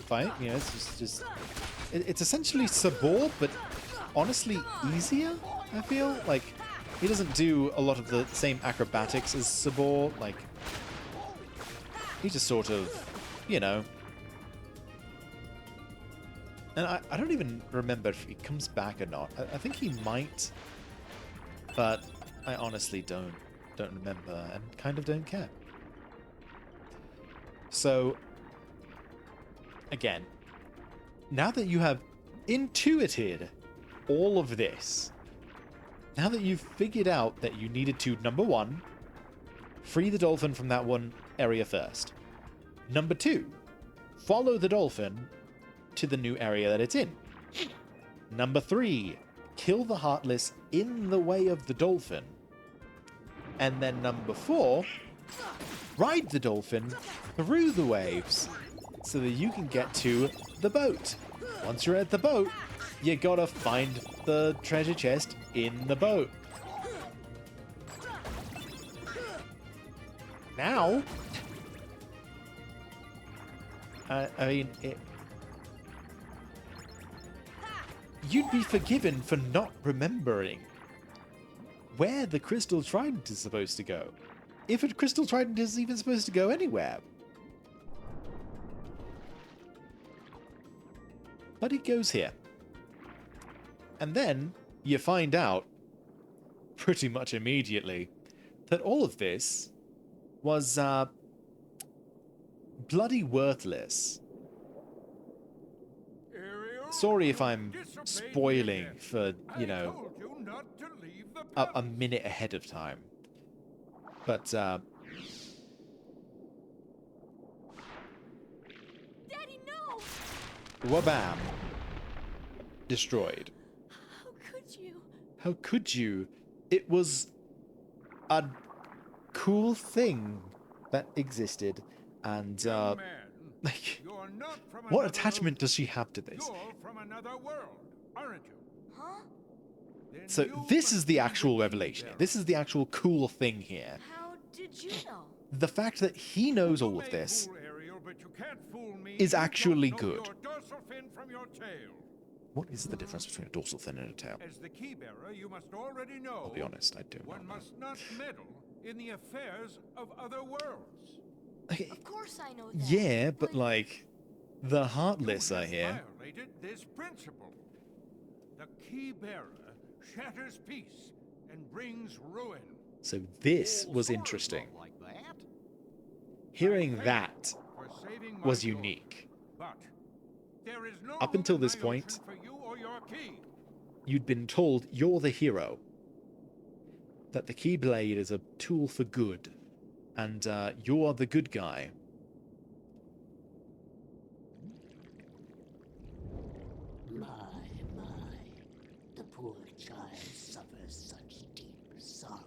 fight. You know, it's just... It's essentially Sabor, but honestly easier, I feel. Like, he doesn't do a lot of the same acrobatics as Sabor. Like, he just sort of, you know... And I don't even remember if he comes back or not. I think he might, but I honestly don't remember and kind of don't care. So, again, now that you have intuited all of this, now that you've figured out that you needed to, number one, free the dolphin from that one area first. Number two, follow the dolphin to the new area that it's in. Number three, kill the Heartless in the way of the dolphin. And then number four, ride the dolphin through the waves so that you can get to the boat. Once you're at the boat, you gotta find the treasure chest in the boat. Now, I mean, you'd be forgiven for not remembering where the crystal trident is supposed to go. If a crystal trident is even supposed to go anywhere. But it goes here. And then you find out, pretty much immediately, that all of this was bloody worthless. Sorry if I'm spoiling for, you know, a minute ahead of time. But, Daddy, no! wabam. Destroyed. How could you? How could you? It was a cool thing that existed, and, like, what attachment does she have to this? You're from another world, aren't you? Huh? Then So you this is must the be actual key revelation. bearer. This is the actual cool thing here. How did you know? The fact that he knows all You of may this fool Ariel, but you can't fool me. is You don't actually know good. Your dorsal fin from your tail. What is the difference between a dorsal fin and a tail? As the key bearer, you must already know. I'll be honest, I do One not know. must not meddle in the affairs of other worlds. Of course I know that. Yeah, but like, the Heartless You are have here. violated this principle. The key bearer shatters peace and brings ruin. So this Oh, was sort of interesting. not like that. Hearing I that for saving my was soul. unique. But there is no Up room until in this my point- ocean for you or your key. You'd been told you're the hero. That the Keyblade is a tool for good. And you're the good guy. My, the poor child suffers such deep sorrow.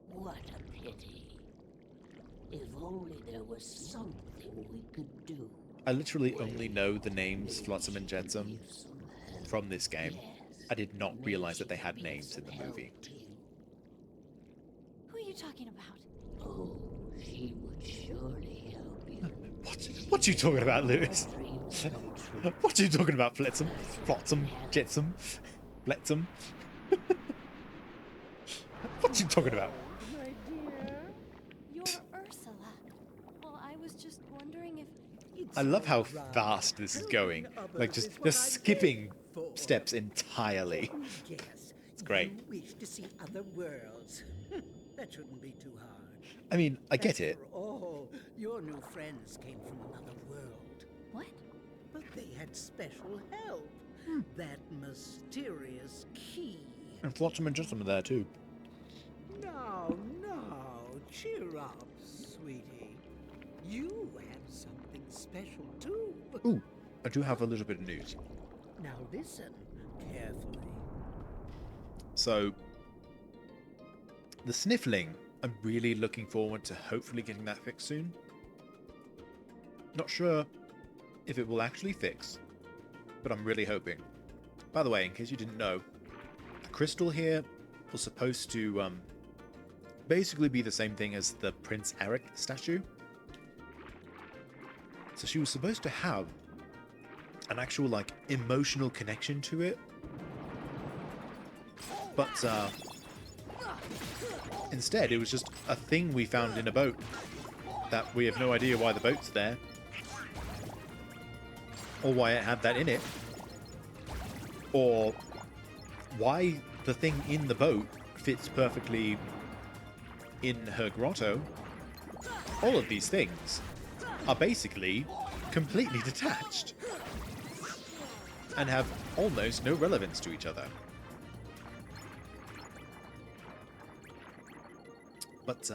What a pity. If only there was something we could do. I literally only know the names Flotsam and Jetsam Give some help. from this game. Yes. I did not realize that they had names in the movie. Who are you talking about? Oh, she would surely help you. What are you talking about, Lewis? What are you talking about, Flitsum? Flotsam, Jetsam, Fletsam? What are you talking about? My dear. You're Ursula. Well, I was just wondering if... I love how fast this is going. Like, just skipping steps entirely. Yes. It's great. You wish to see other worlds. That shouldn't be too hard. I mean, I get it. After all, your new friends came from another world. What? But they had special help. That mysterious key. And Flotsam and Jetsam are there too. Now, cheer up, sweetie. You have something special too. Ooh, I do have a little bit of news. Now listen carefully. So, the sniffling, I'm really looking forward to hopefully getting that fixed soon. Not sure if it will actually fix, but I'm really hoping. By the way, in case you didn't know, the crystal here was supposed to basically be the same thing as the Prince Eric statue. So she was supposed to have an actual, like, emotional connection to it. But instead, it was just a thing we found in a boat that we have no idea why the boat's there. Or why it had that in it. Or why the thing in the boat fits perfectly in her grotto. All of these things are basically completely detached and have almost no relevance to each other. But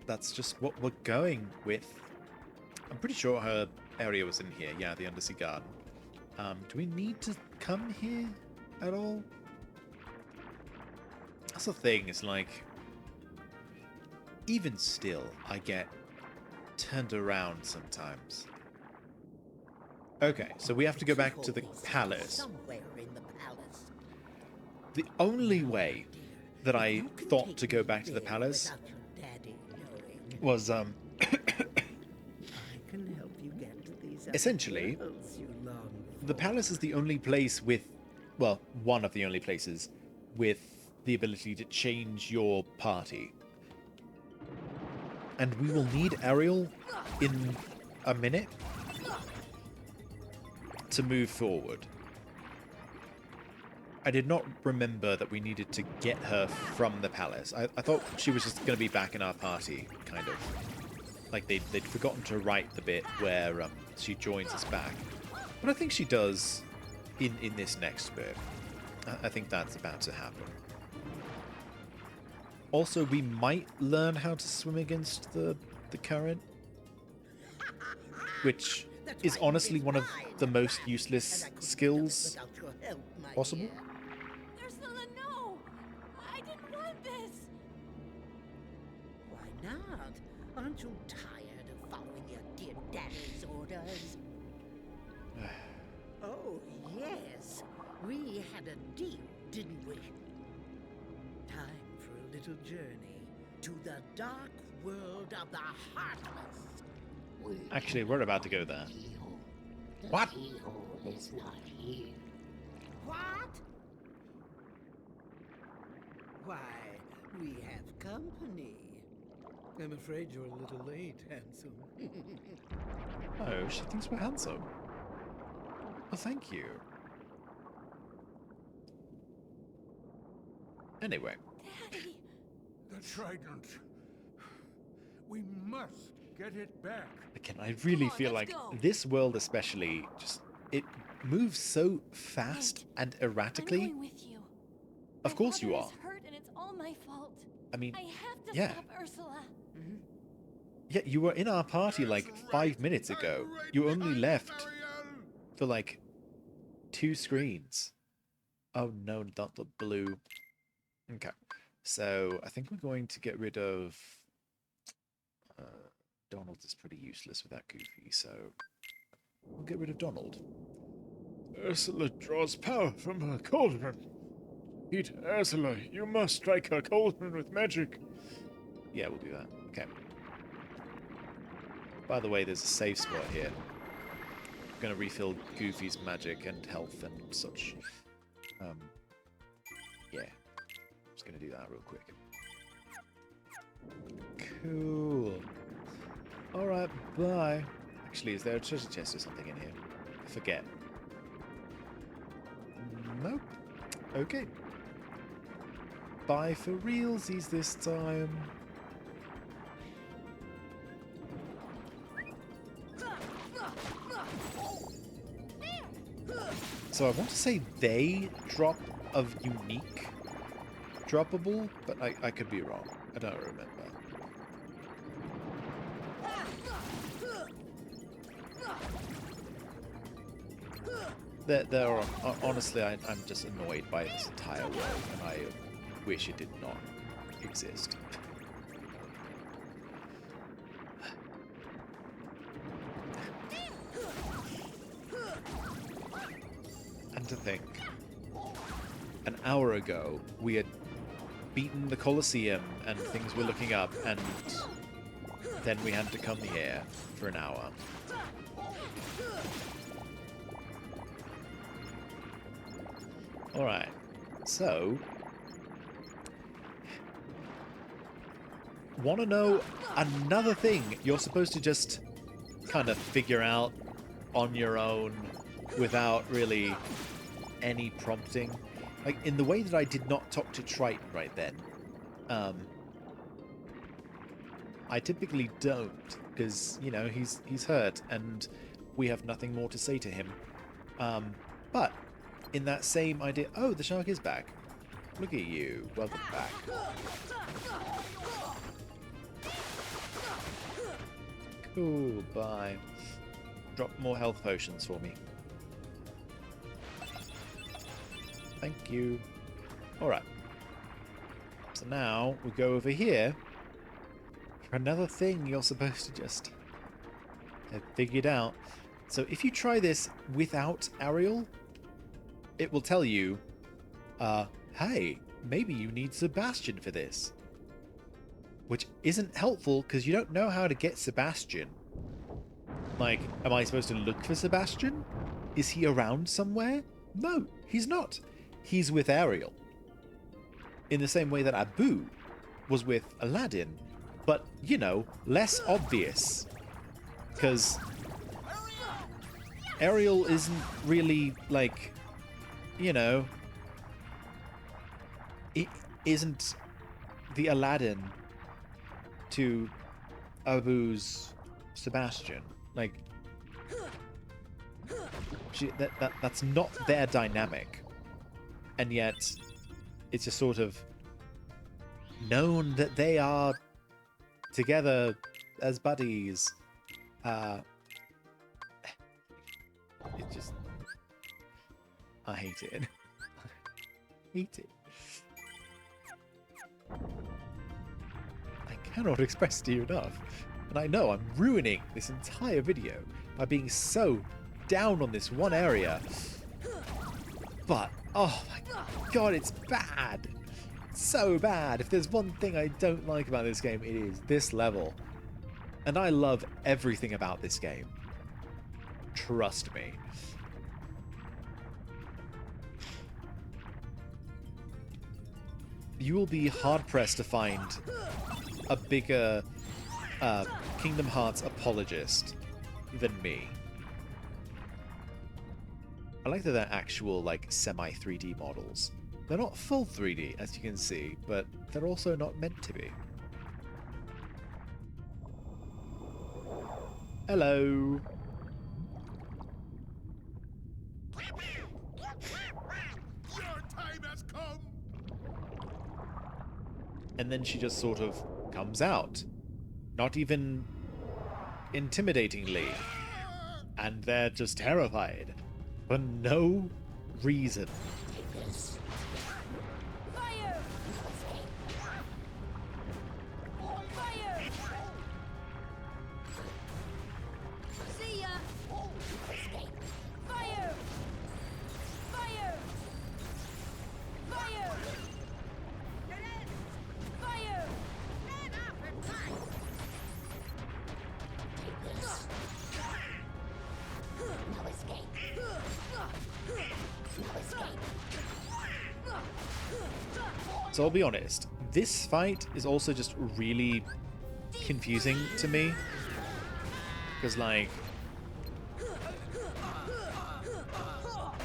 that's just what we're going with. I'm pretty sure her area was in here. Yeah, the undersea garden. Do we need to come here at all? That's the thing. It's like, even still, I get turned around sometimes. Okay, so we have to go back to the palace. Somewhere in the palace. The only way that I thought to go back to the palace was I can help you get to these essentially, worlds you long the palace is the only place with, well, one of the only places with the ability to change your party. And we will need Ariel in a minute to move forward. I did not remember that we needed to get her from the palace. I thought she was just going to be back in our party, kind of. Like they'd forgotten to write the bit where she joins us back. But I think she does in this next bit. I think that's about to happen. Also, we might learn how to swim against the current, which is honestly one of the most useless skills possible. Ursula, no! I didn't want this! Why not? Aren't you tired of following your dear daddy's orders? Oh, yes. We had a deal, didn't we? Time for a little journey to the dark world of the Heartless. Actually, we're about to go there. What? The keyhole is not here. What? Why, we have company. I'm afraid you're a little late, handsome. Oh, she thinks we're handsome. Well, thank you. Anyway. Daddy! The trident. We must get it back. Again, I really on, feel let's like go. this world especially, just, it moves so fast and I'm erratically. going with you. Of course My you father are. is hurt and it's all my fault. I mean, I have to yeah. stop Ursula. Yeah, you were in our party like 5 minutes ago. You only left for like 2 screens. Oh no, not the blue. Okay, so I think we're going to get rid of... Donald is pretty useless without Goofy, so we'll get rid of Donald. Ursula draws power from her cauldron. Peter, Ursula, you must strike her cauldron with magic. Yeah, we'll do that. Okay. By the way, there's a save spot here. I'm going to refill Goofy's magic and health and such. Yeah. Just going to do that real quick. Cool. Alright, bye. Actually, is there a treasure chest or something in here? I forget. Nope. Okay. Bye for realsies this time. So I want to say they drop of unique droppable, but I could be wrong. I don't remember. There are, honestly, I'm just annoyed by this entire world, and I wish it did not exist. And to think, an hour ago, we had beaten the Colosseum and things were looking up, and then we had to come here for an hour. Alright, so... Want to know another thing you're supposed to just kind of figure out on your own without really any prompting? Like, in the way that I did not talk to Triton right then, I typically don't, because, you know, he's hurt, and we have nothing more to say to him. But, in that same idea... Oh, the shark is back. Look at you. Welcome back. Cool, bye. Drop more health potions for me. Thank you. Alright. So now we go over here for another thing you're supposed to just have figured out. So if you try this without Ariel, it will tell you, hey, maybe you need Sebastian for this. Which isn't helpful because you don't know how to get Sebastian. Like, am I supposed to look for Sebastian? Is he around somewhere? No, he's not. He's with Ariel. In the same way that Abu was with Aladdin. But, you know, less obvious. Because Ariel isn't really, like, you know... It isn't the Aladdin to Abu's Sebastian. Like, that's not their dynamic. And yet, it's just sort of known that they are together as buddies. It just... I hate it. I hate it. I cannot express to you enough. And I know I'm ruining this entire video by being so down on this one area. But, oh my god, it's bad. So bad. If there's one thing I don't like about this game, it is this level. And I love everything about this game. Trust me. You will be hard-pressed to find a bigger Kingdom Hearts apologist than me. I like that they're actual, like, semi-3D models. They're not full 3D, as you can see, but they're also not meant to be. Hello! Your time has come! And then she just sort of comes out. Not even intimidatingly. And they're just terrified. For no reason. Fire! Fire! See ya! Fire! So I'll be honest, this fight is also just really confusing to me. Because, like,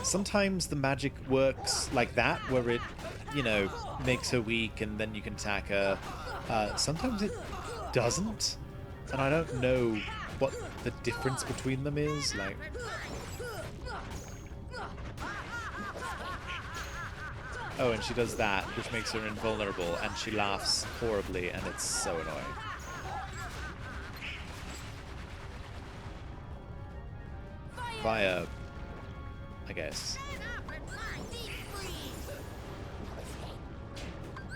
sometimes the magic works like that, where it, you know, makes her weak and then you can attack her. Sometimes it doesn't, and I don't know what the difference between them is. Like, oh, and she does that, which makes her invulnerable, and she laughs horribly, and it's so annoying. Fire, I guess.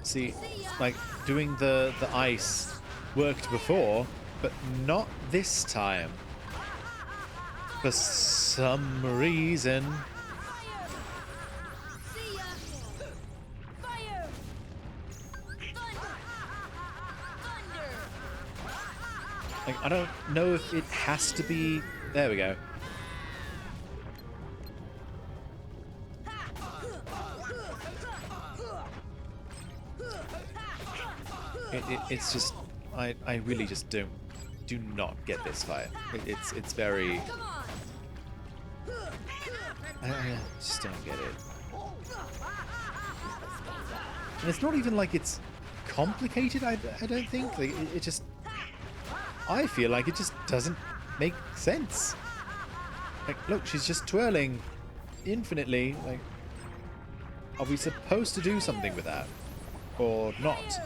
See, like, doing the ice worked before, but not this time. For some reason. Like, I don't know if it has to be... There we go. It's just... I really just do not get this fight. It's very... I just don't get it. And it's not even like it's complicated, I don't think. Like, it just... I feel like it just doesn't make sense. Like, look, she's just twirling infinitely. Like, are we supposed to do something with that? Or not?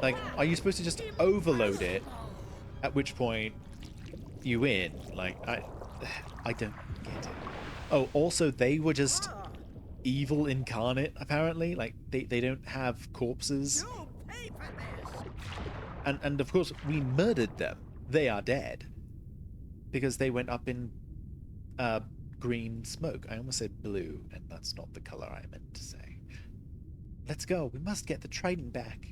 Like, are you supposed to just overload it? At which point you win? Like, I don't get it. Oh, also, they were just evil incarnate, apparently. Like, they don't have corpses. And of course, we murdered them. They are dead. Because they went up in green smoke. I almost said blue, and that's not the color I meant to say. Let's go. We must get the trident back.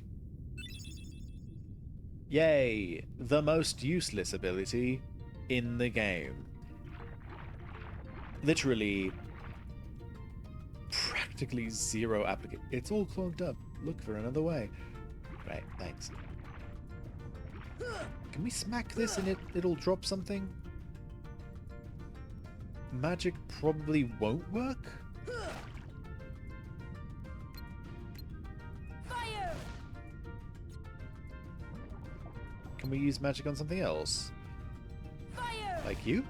Yay! The most useless ability in the game. Literally, practically zero application. It's all clogged up. Look for another way. Right, thanks. Can we smack this and it'll drop something? Magic probably won't work? Can we use magic on something else? Like you?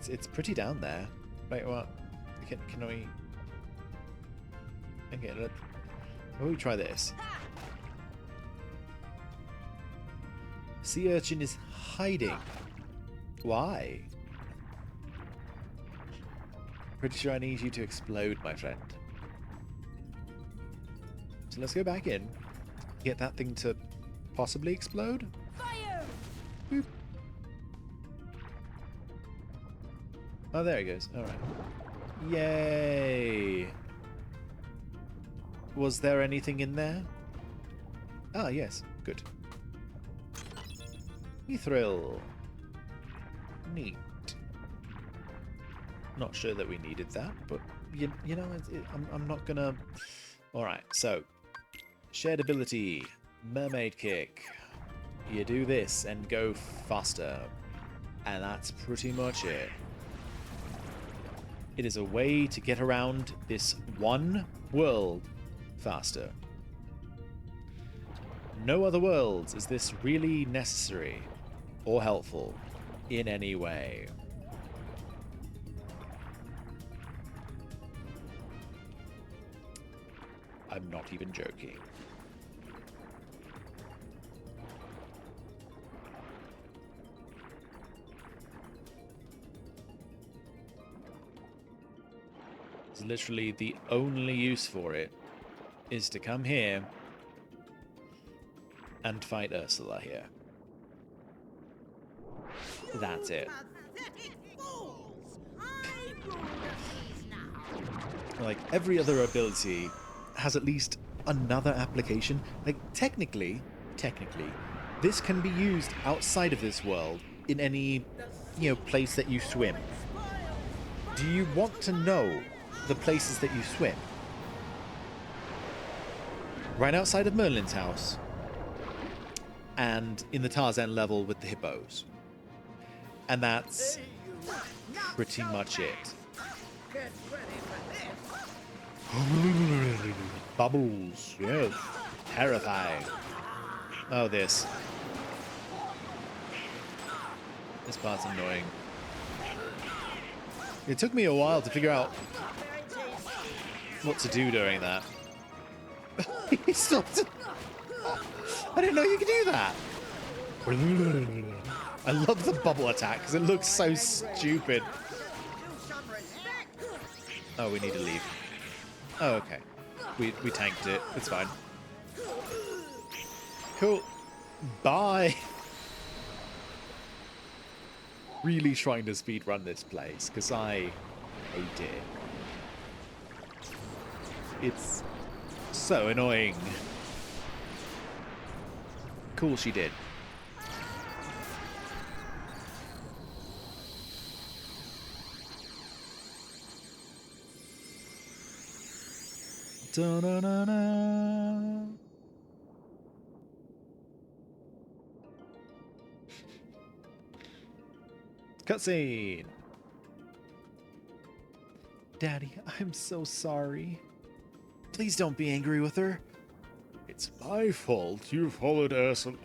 It's pretty down there. Wait, what? Can we... Okay, let me try this. Sea urchin is hiding. Why? Pretty sure I need you to explode, my friend. So let's go back in. Get that thing to possibly explode. Boop. Oh, there he goes. Alright. Yay! Was there anything in there? Ah, yes. Good. Mithril. Neat. Not sure that we needed that, but you know, I'm not gonna... Alright, so... Shared ability. Mermaid kick. You do this and go faster. And that's pretty much it. It is a way to get around this one world faster. No other worlds is this really necessary or helpful in any way. I'm not even joking. It's literally the only use for it is to come here and fight Ursula here. That's it. Like, every other ability has at least another application? Like, technically, this can be used outside of this world in any, place that you swim. Do you want to know the places that you swim? Right outside of Merlin's house, and in the Tarzan level with the hippos. And that's pretty much it. Get ready for this. Bubbles, yes. Terrifying. Oh, this. This part's annoying. It took me a while to figure out what to do during that. He stopped. I didn't know you could do that. I love the bubble attack because it looks so stupid. Oh, we need to leave. Oh, okay. We tanked it. It's fine. Cool. Bye. Really trying to speedrun this place because I hate it. It's so annoying. Cool, she did. Da-na-na-na. Cutscene. Daddy, I'm so sorry. Please don't be angry with her. It's my fault you followed Ursula.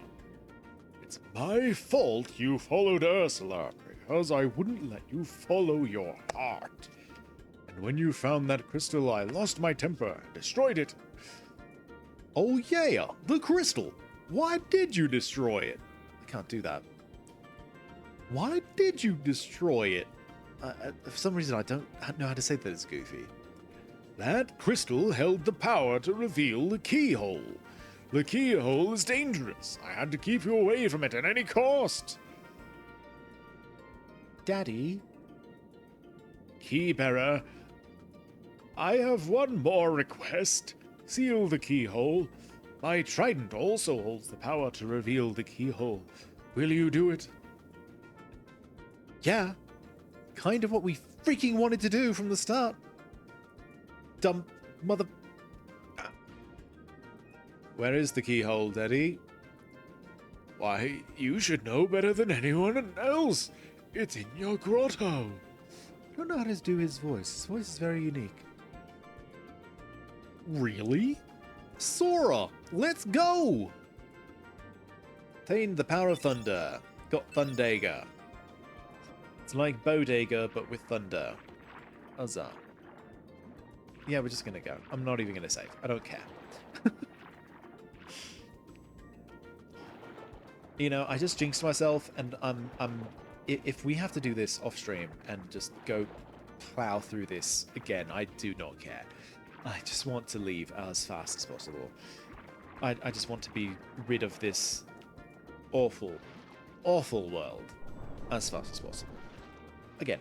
It's my fault you followed Ursula, because I wouldn't let you follow your heart. And when you found that crystal, I lost my temper, destroyed it. Oh yeah, the crystal. Why did you destroy it? I can't do that. Why did you destroy it? For some reason, I don't know how to say that it's goofy. That crystal held the power to reveal the keyhole. The keyhole is dangerous. I had to keep you away from it at any cost. Daddy? Keybearer, I have one more request. Seal the keyhole. My trident also holds the power to reveal the keyhole. Will you do it? Yeah. Kind of what we freaking wanted to do from the start. Dumb mother... Where is the keyhole, Daddy? Why, you should know better than anyone else. It's in your grotto. I don't know how to do his voice. His voice is very unique. Really? Sora, let's go! Attained the power of thunder. Got Thundega. It's like Bodega, but with thunder. Huzzah. Yeah, we're just gonna go. I'm not even gonna save. I don't care. I just jinxed myself, and if we have to do this off stream and just go plow through this again, I do not care. I just want to leave as fast as possible. I just want to be rid of this awful, awful world as fast as possible. Again,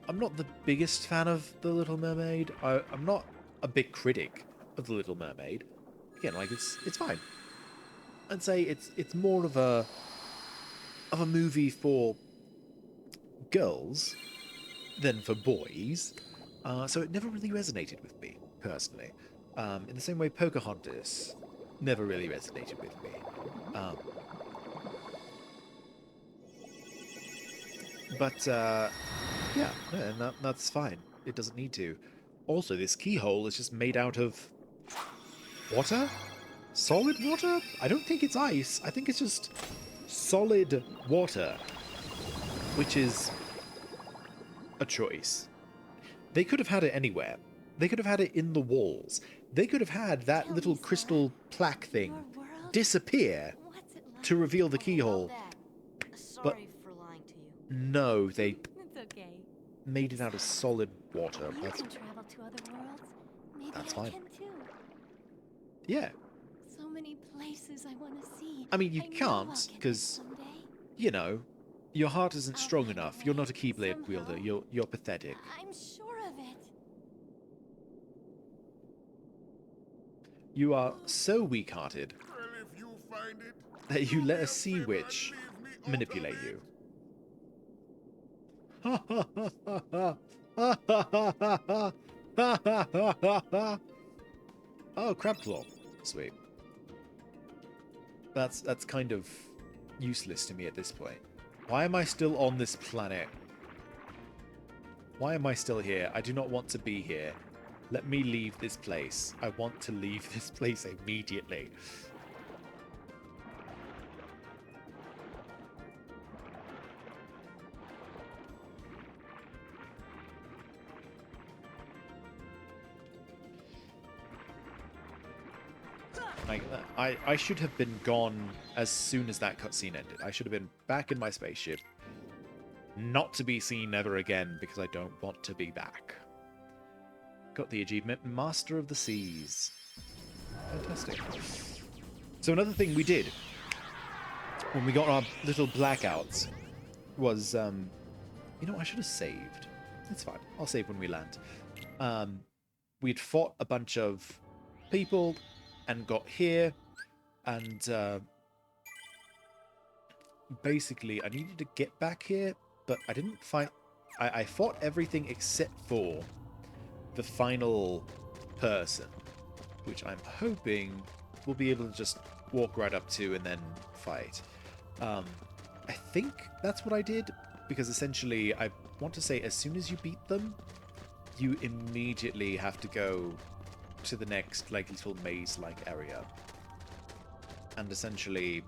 I'm not the biggest fan of The Little Mermaid. I'm not a big critic of The Little Mermaid. Again, like it's fine. I'd say it's more of a movie for girls than for boys. So it never really resonated with me personally. In the same way, Pocahontas never really resonated with me. Yeah, and that's fine. It doesn't need to. Also, this keyhole is just made out of water? Solid water? I don't think it's ice. I think it's just solid water, which is a choice. They could have had it anywhere. They could have had it in the walls. They could have had that little crystal plaque thing disappear to reveal the keyhole. Sorry for lying to you. No, they It's okay. made it out of solid water. You can travel to other worlds. Maybe That's I fine. can too. Yeah. So many places I want to see. I mean, you know I'll can't, get there because, someday. your heart isn't I'll strong find a enough. You're not a way, Keyblade wielder. somehow. You're pathetic. I'm sure of it. You are so weak-hearted Well, if you find it, that you do let me a sea favor and witch leave me out manipulate of you. Oh, crab claw. Sweet. That's kind of useless to me at this point. Why am I still on this planet? Why am I still here? I do not want to be here. Let me leave this place. I want to leave this place immediately. Like, I should have been gone as soon as that cutscene ended. I should have been back in my spaceship, not to be seen ever again, because I don't want to be back. Got the achievement, Master of the Seas. Fantastic. So another thing we did when we got our little blackouts was, you know, I should have saved. It's fine. I'll save when we land. We'd fought a bunch of people and got here, and basically I needed to get back here, but I didn't find... I fought everything except for the final person, which I'm hoping we'll be able to just walk right up to and then fight. I think that's what I did, because essentially I want to say as soon as you beat them, you immediately have to go to the next like little maze-like area. And essentially,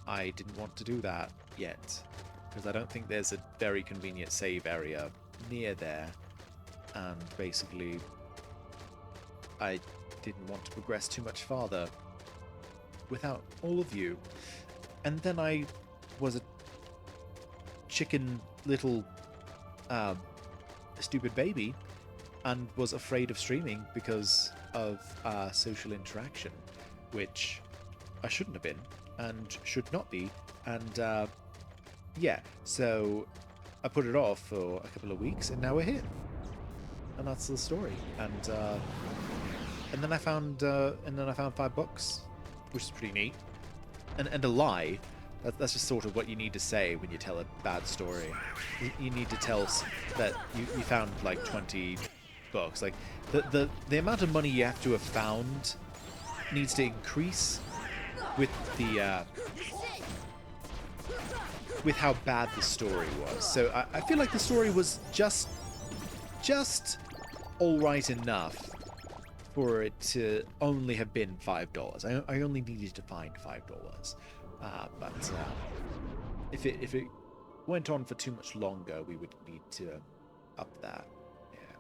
I didn't want to do that yet, because I don't think there's a very convenient save area near there, and basically I didn't want to progress too much farther without all of you. And then I was a chicken little stupid baby and was afraid of streaming because of social interaction, which I shouldn't have been and should not be. And yeah, so I put it off for a couple of weeks, and now we're here, and that's the story. And then I found $5, which is pretty neat. And a lie. That's just sort of what you need to say when you tell a bad story. You need to tell that you found like 20 books. Like the amount of money you have to have found needs to increase with the with how bad the story was. So I feel like the story was just all right enough for it to only have been $5. I only needed to find $5. But if it went on for too much longer, we would need to up that. Yeah,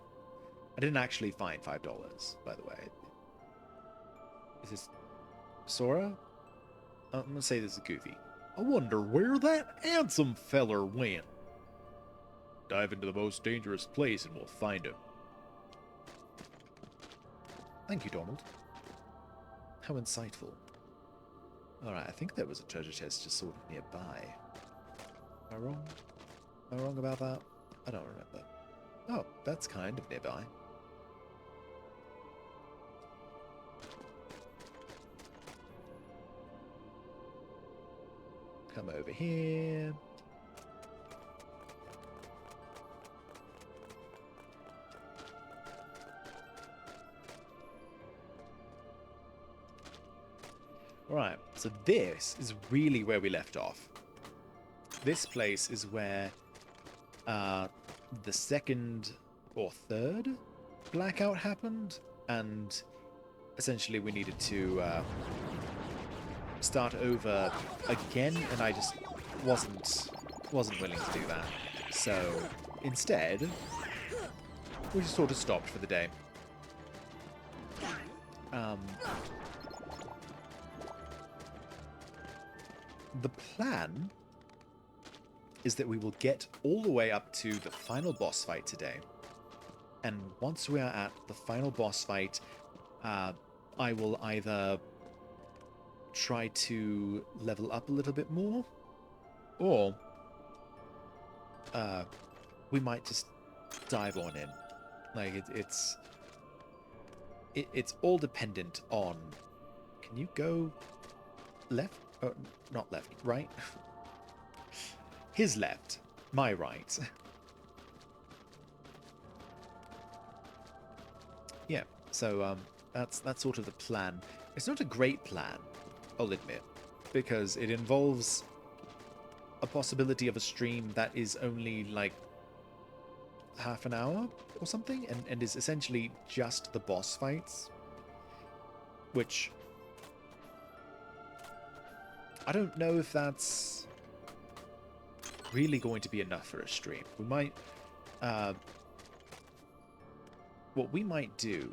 I didn't actually find $5, by the way. Is this Sora? I'm gonna say this is Goofy. I wonder where that handsome feller went. Dive into the most dangerous place and we'll find him. Thank you, Donald. How insightful. Alright, I think there was a treasure chest just sort of nearby. Am I wrong? Am I wrong about that? I don't remember. Oh, that's kind of nearby. Come over here. Right, so this is really where we left off. This place is where the second or third blackout happened, and essentially we needed to start over again, and I just wasn't willing to do that. So instead, we just sort of stopped for the day. The plan is that we will get all the way up to the final boss fight today. And once we are at the final boss fight, I will either try to level up a little bit more, or we might just dive on in. Like, it's it's all dependent on... Can you go left? Oh, not left, right? His left, my right. Yeah, so that's sort of the plan. It's not a great plan, I'll admit, because it involves a possibility of a stream that is only like half an hour or something, and is essentially just the boss fights, which I don't know if that's really going to be enough for a stream. We might what we might do,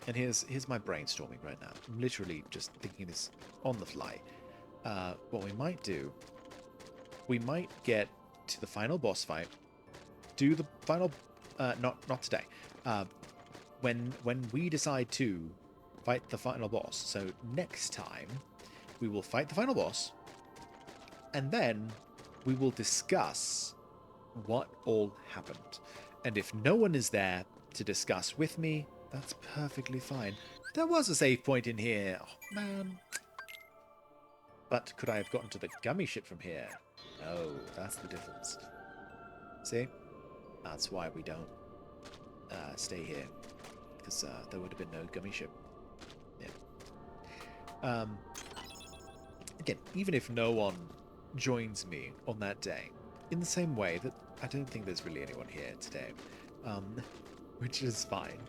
and here's my brainstorming right now. I'm literally just thinking this on the fly. What we might do, we might get to the final boss fight, do the final, not today, when we decide to fight the final boss. So next time, we will fight the final boss, and then we will discuss what all happened. And if no one is there to discuss with me, that's perfectly fine. There was a save point in here. Oh, man. But could I have gotten to the gummy ship from here? No, that's the difference. See? That's why we don't stay here. Because there would have been no gummy ship. Yeah. Again, even if no one joins me on that day, in the same way that I don't think there's really anyone here today, which is fine.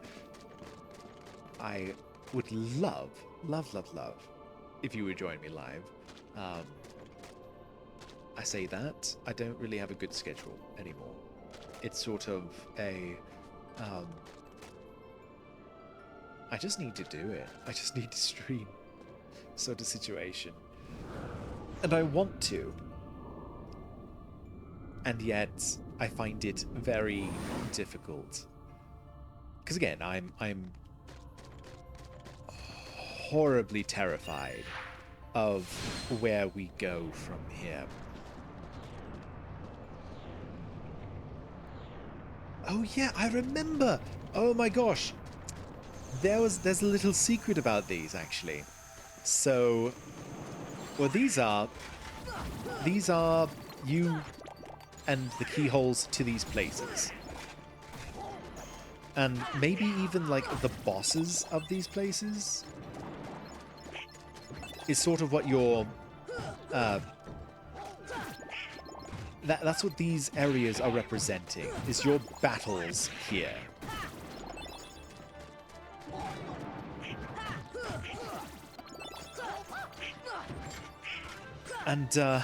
I would love if you would join me live. I say that, I don't really have a good schedule anymore. It's sort of a... I just need to do it. I just need to stream sort of situation. And I want to. And yet, I find it very difficult. Because again, I'm horribly terrified of where we go from here. Oh yeah, I remember! Oh my gosh! There's a little secret about these, actually. So, well, these are you and the keyholes to these places. And maybe even, like, the bosses of these places is sort of what your... That's what these areas are representing, is your battles here. And,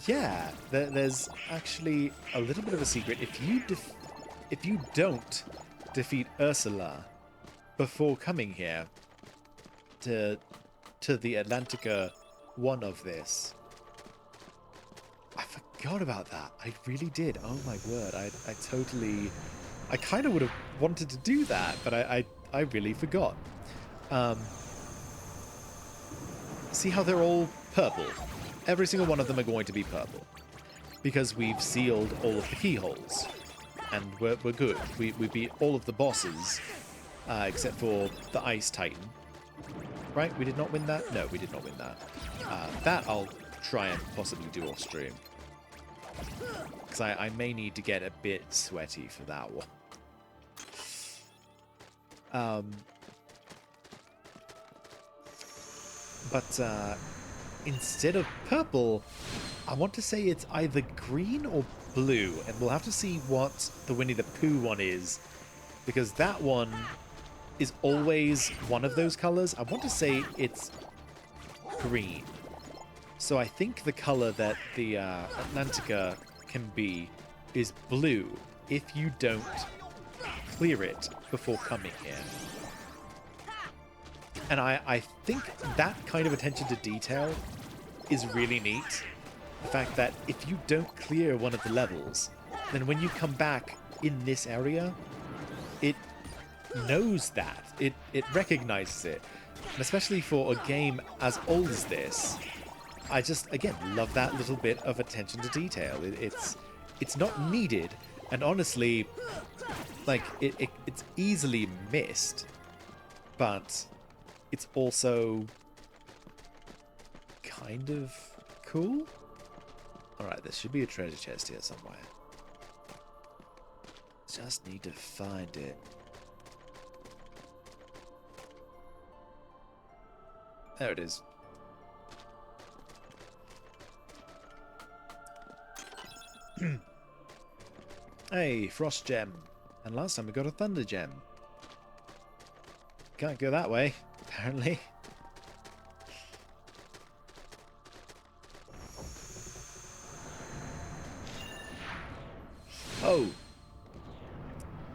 yeah, there's actually a little bit of a secret. If you don't defeat Ursula before coming here to the Atlantica one of this, I forgot about that. I really did. Oh my word. I kind of would have wanted to do that, but I really forgot. See how they're all purple? Every single one of them are going to be purple. Because we've sealed all of the keyholes. And we're good. We beat all of the bosses, except for the Ice Titan. Right? We did not win that? No, we did not win that. That I'll try and possibly do off stream. Because I may need to get a bit sweaty for that one. But instead of purple, I want to say it's either green or blue, and we'll have to see what the Winnie the Pooh one is, because that one is always one of those colors. I want to say it's green. So I think the color that the Atlantica can be is blue if you don't clear it before coming here. And I think that kind of attention to detail is really neat. The fact that if you don't clear one of the levels, then when you come back in this area, it knows that. It recognizes it. And especially for a game as old as this, I just, again, love that little bit of attention to detail. It's not needed, and honestly, like, it's easily missed but it's also kind of cool. Alright, there should be a treasure chest here somewhere. Just need to find it. There it is. Hey, frost gem. And last time we got a thunder gem. Can't go that way, apparently. Oh.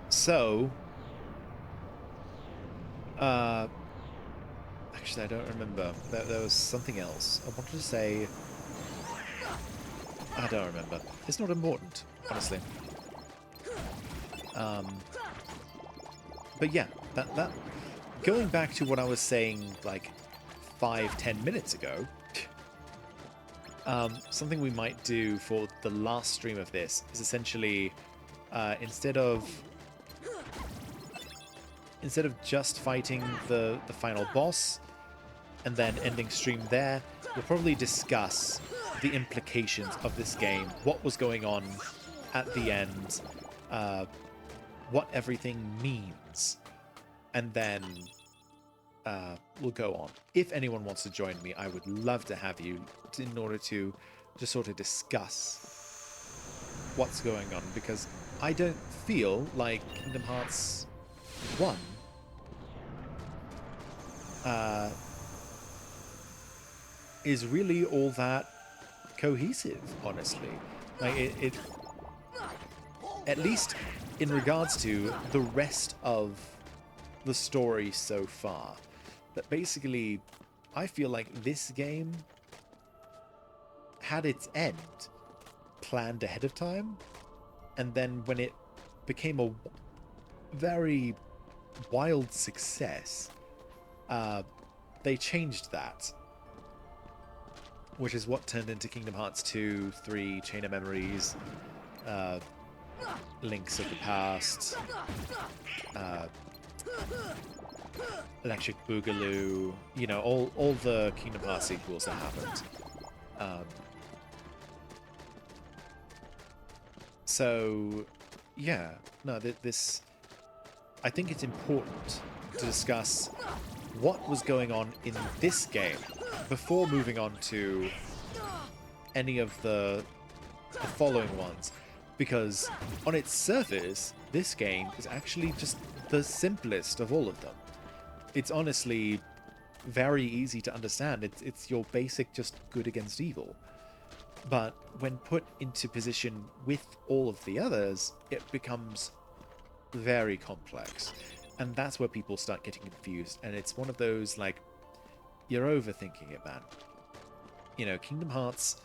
So. Actually, I don't remember. There was something else. I wanted to say. I don't remember. It's not important, honestly. But yeah, that going back to what I was saying like 5-10 minutes ago, something we might do for the last stream of this is essentially instead of just fighting the final boss and then ending stream there, we'll probably discuss the implications of this game, what was going on at the end, what everything means, and then we'll go on. If anyone wants to join me, I would love to have you in order to just sort of discuss what's going on, because I don't feel like Kingdom Hearts 1 is really all that cohesive, honestly. Like it at least in regards to the rest of the story so far, that basically I feel like this game had its end planned ahead of time, and then when it became a very wild success, they changed that, which is what turned into Kingdom Hearts 2, 3, Chain of Memories, Links of the Past, Electric Boogaloo, you know, all the Kingdom Hearts sequels that happened. So, yeah, no, this, I think it's important to discuss what was going on in this game before moving on to any of the following ones, because on its surface, this game is actually just the simplest of all of them. It's honestly very easy to understand. It's your basic just good against evil. But when put into position with all of the others, it becomes very complex. And that's where people start getting confused. And it's one of those, like, you're overthinking it, man. You know, Kingdom Hearts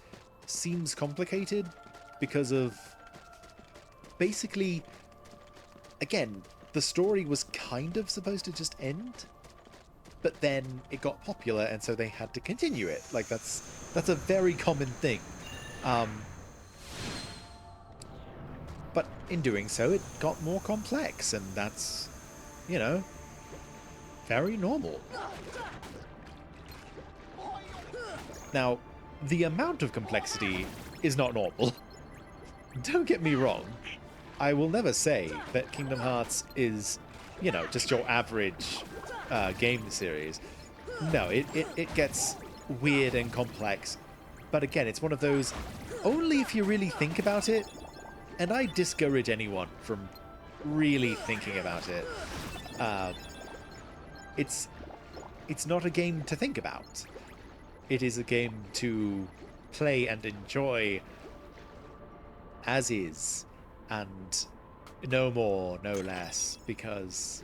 seems complicated because of basically, again, the story was kind of supposed to just end, but then it got popular, and so they had to continue it. Like, that's a very common thing. But in doing so, it got more complex, and that's, you know, very normal. Now, the amount of complexity is not normal. Don't get me wrong. I will never say that Kingdom Hearts is, you know, just your average game series. No, it gets weird and complex. But again, it's one of those, only if you really think about it, and I discourage anyone from really thinking about it. It's not a game to think about. It is a game to play and enjoy as is, and no more, no less, because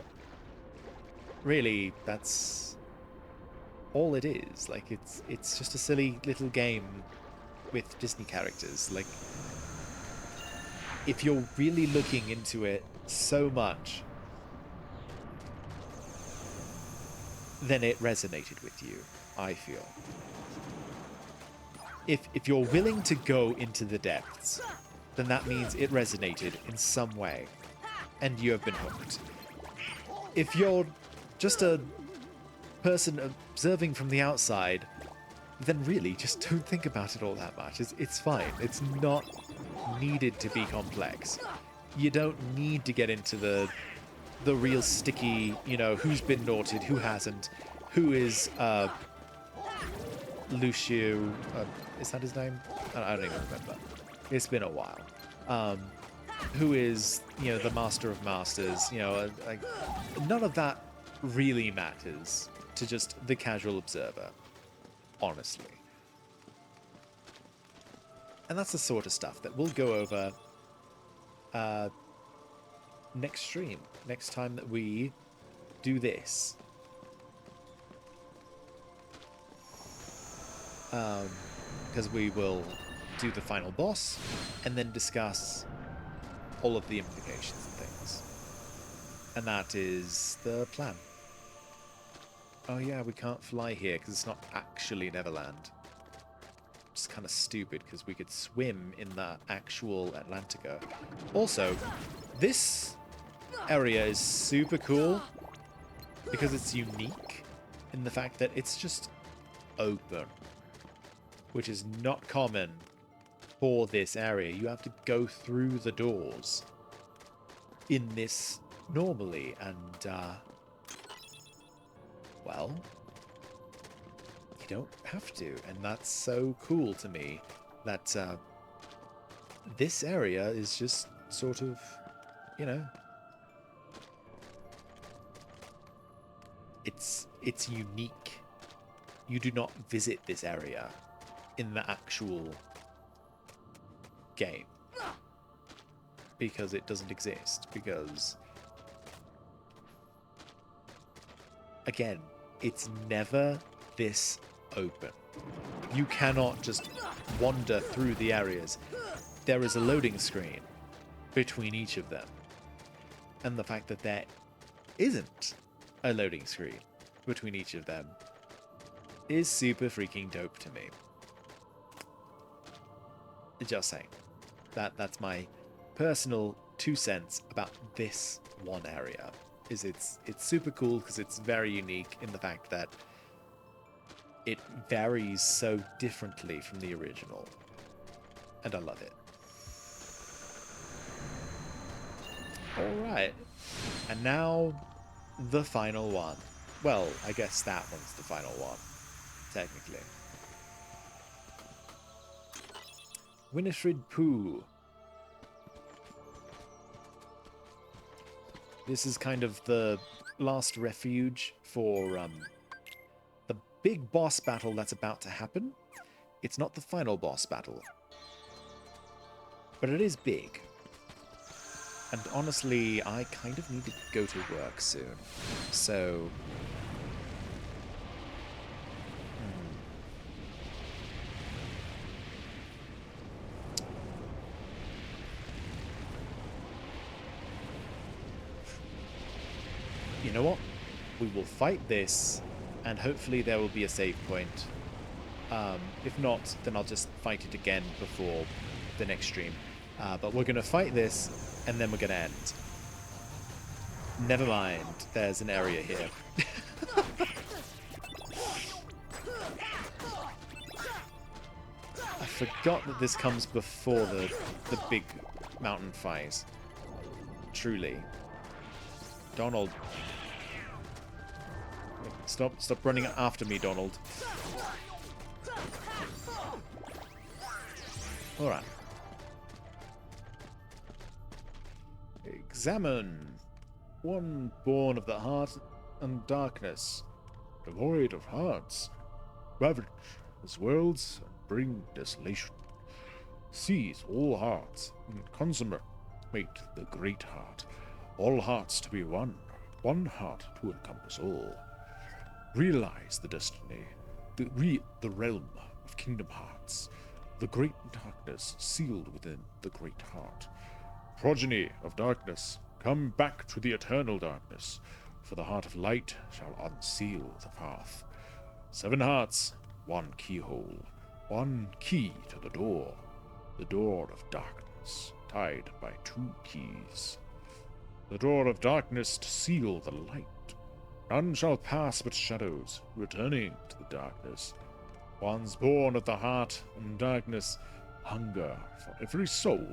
really that's all it is. Like, it's just a silly little game with Disney characters. Like, if you're really looking into it so much, then it resonated with you, I feel. If you're willing to go into the depths, then that means it resonated in some way, and you have been hooked. If you're just a person observing from the outside, then really just don't think about it all that much. It's fine. It's not needed to be complex. You don't need to get into the real sticky, you know, who's been naughted, who hasn't, who is Lucio, is that his name? I don't even remember. It's been a while. Who is, you know, the master of masters, you know, like, none of that really matters to just the casual observer, honestly. And that's the sort of stuff that we'll go over next stream, next time that we do this. Because we will do the final boss and then discuss all of the implications and things. And that is the plan. Oh yeah, we can't fly here because it's not actually Neverland. It's kind of stupid because we could swim in the actual Atlantica. Also, this area is super cool because it's unique in the fact that it's just open, which is not common for this area. You have to go through the doors in this normally, and well, you don't have to, and that's so cool to me that this area is just sort of, you know, it's unique. You do not visit this area in the actual game because it doesn't exist, because again, it's never this open. You cannot just wander through the areas. There is a loading screen between each of them, and the fact that there isn't a loading screen between each of them is super freaking dope to me. Just saying. That's my personal 2 cents about this one area. Is it's super cool because it's very unique in the fact that it varies so differently from the original. And I love it. Alright. And now the final one. Well, I guess that one's the final one, technically. Winifred Pooh. This is kind of the last refuge for the big boss battle that's about to happen. It's not the final boss battle, but it is big. And honestly, I kind of need to go to work soon. So you know what? We will fight this, and hopefully there will be a save point. If not, then I'll just fight it again before the next stream. But we're going to fight this, and then we're going to end. Never mind, there's an area here. I forgot that this comes before the big mountain fight. Truly. Donald. Stop running after me, Donald. Alright. Examine. One born of the heart and darkness, devoid of hearts, ravage his worlds and bring desolation. Seize all hearts and consummate the great heart. All hearts to be one, one heart to encompass all. Realize the destiny, the realm of Kingdom Hearts, the great darkness sealed within the great heart. Progeny of darkness, come back to the eternal darkness, for the heart of light shall unseal the path. 7 hearts, 1 keyhole, 1 key to the door of darkness, tied by 2 keys. The door of darkness to seal the light, None shall pass but shadows, returning to the darkness. Ones born of the heart and darkness hunger for every soul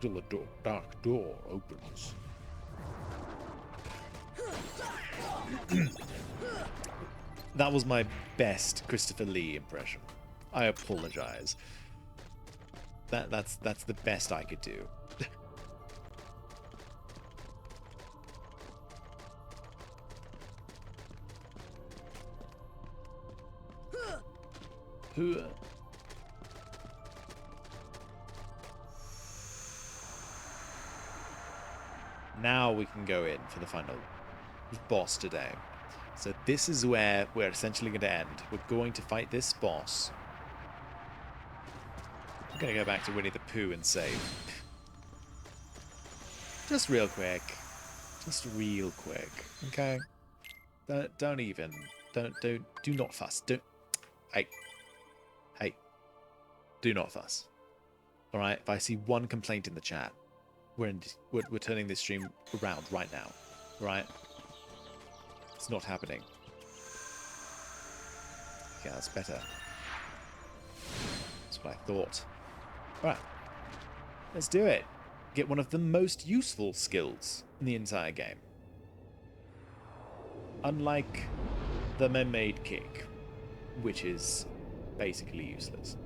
till the dark door opens. That was my best Christopher Lee impression. I apologize. That's the best I could do. Now we can go in for the final boss today. So this is where we're essentially going to end. We're going to fight this boss. I'm going to go back to Winnie the Pooh and save. Just real quick. Just real quick. Okay? Don't even. Do not fuss. Hey. Do not fuss. Alright? If I see one complaint in the chat, we're turning this stream around right now. Right? It's not happening. Okay, that's better. That's what I thought. Alright. Let's do it. Get one of the most useful skills in the entire game. Unlike the mermaid kick, which is basically useless.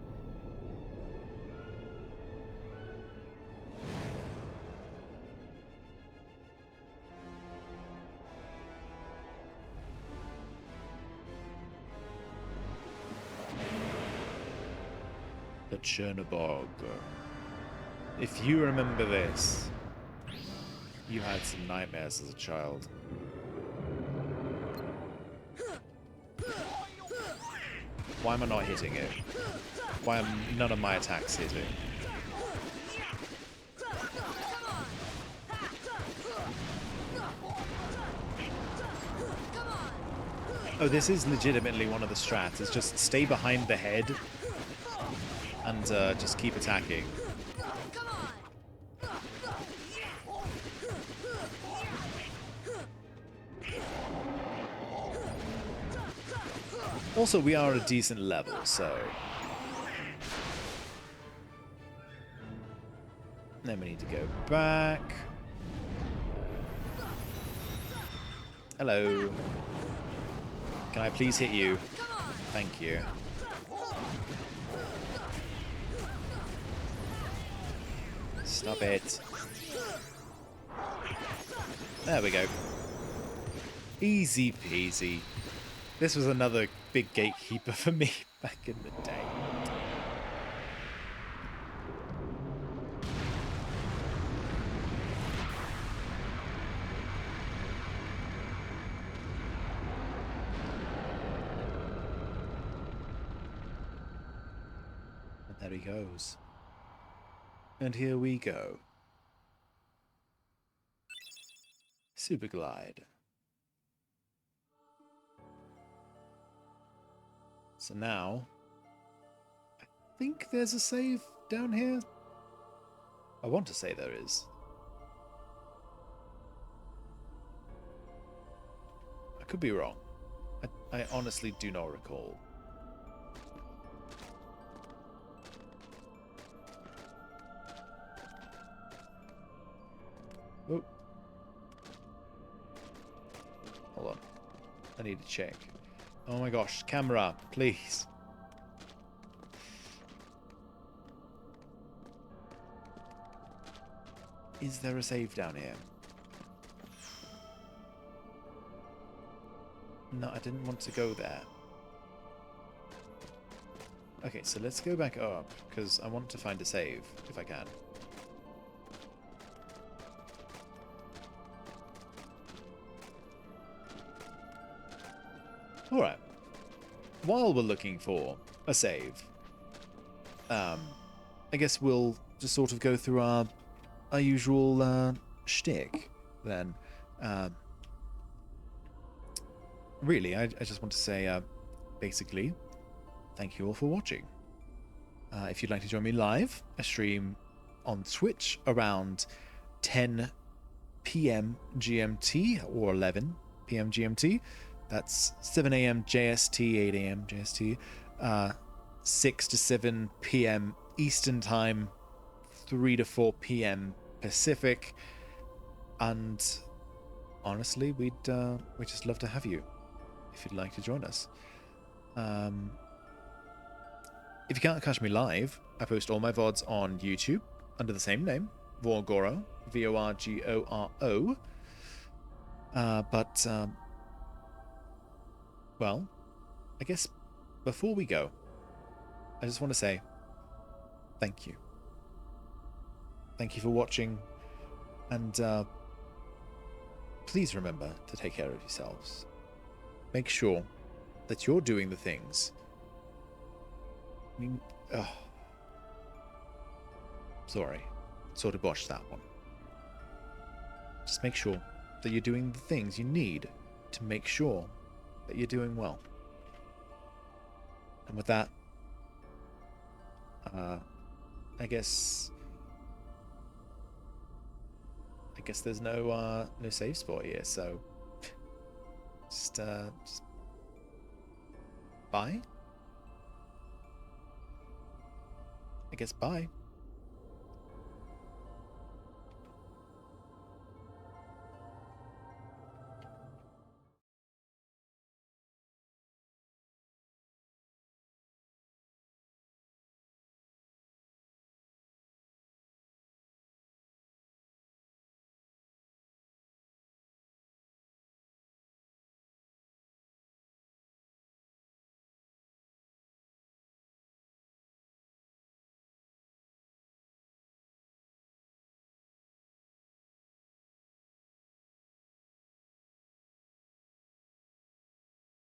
The Chernobog. If you remember this, you had some nightmares as a child. Why am I not hitting it? Why am none of my attacks hitting? Oh, this is legitimately one of the strats. It's just stay behind the head and just keep attacking. Also, we are at a decent level, so... Then we need to go back. Hello. Can I please hit you? Thank you. Stop it. There we go. Easy peasy. This was another big gatekeeper for me back in the day. And there he goes. And here we go. Super glide. So now, I think there's a save down here. I want to say there is. I could be wrong. I honestly do not recall. Oh. Hold on. I need to check. Oh my gosh, camera, please. Is there a save down here? No, I didn't want to go there. Okay, so let's go back up, because I want to find a save, if I can. Alright. While we're looking for a save, I guess we'll just sort of go through our usual shtick then. Really, I just want to say, basically, thank you all for watching. If you'd like to join me live, I stream on Twitch around 10 p.m. GMT or 11 p.m. GMT. That's 7 a.m. JST, 8 a.m. JST. 6 to 7 p.m. Eastern Time, 3 to 4 p.m. Pacific. And honestly, we'd just love to have you if you'd like to join us. If you can't catch me live, I post all my VODs on YouTube under the same name, Vorgoro, Vorgoro. Well, I guess before we go, I just want to say thank you. Thank you for watching, and please remember to take care of yourselves. Make sure that you're doing the things. I mean, sorry, sort of botched that one. Just make sure that you're doing the things you need to make sure that you're doing well. And with that, I guess there's no save spot here, so just bye. I guess bye.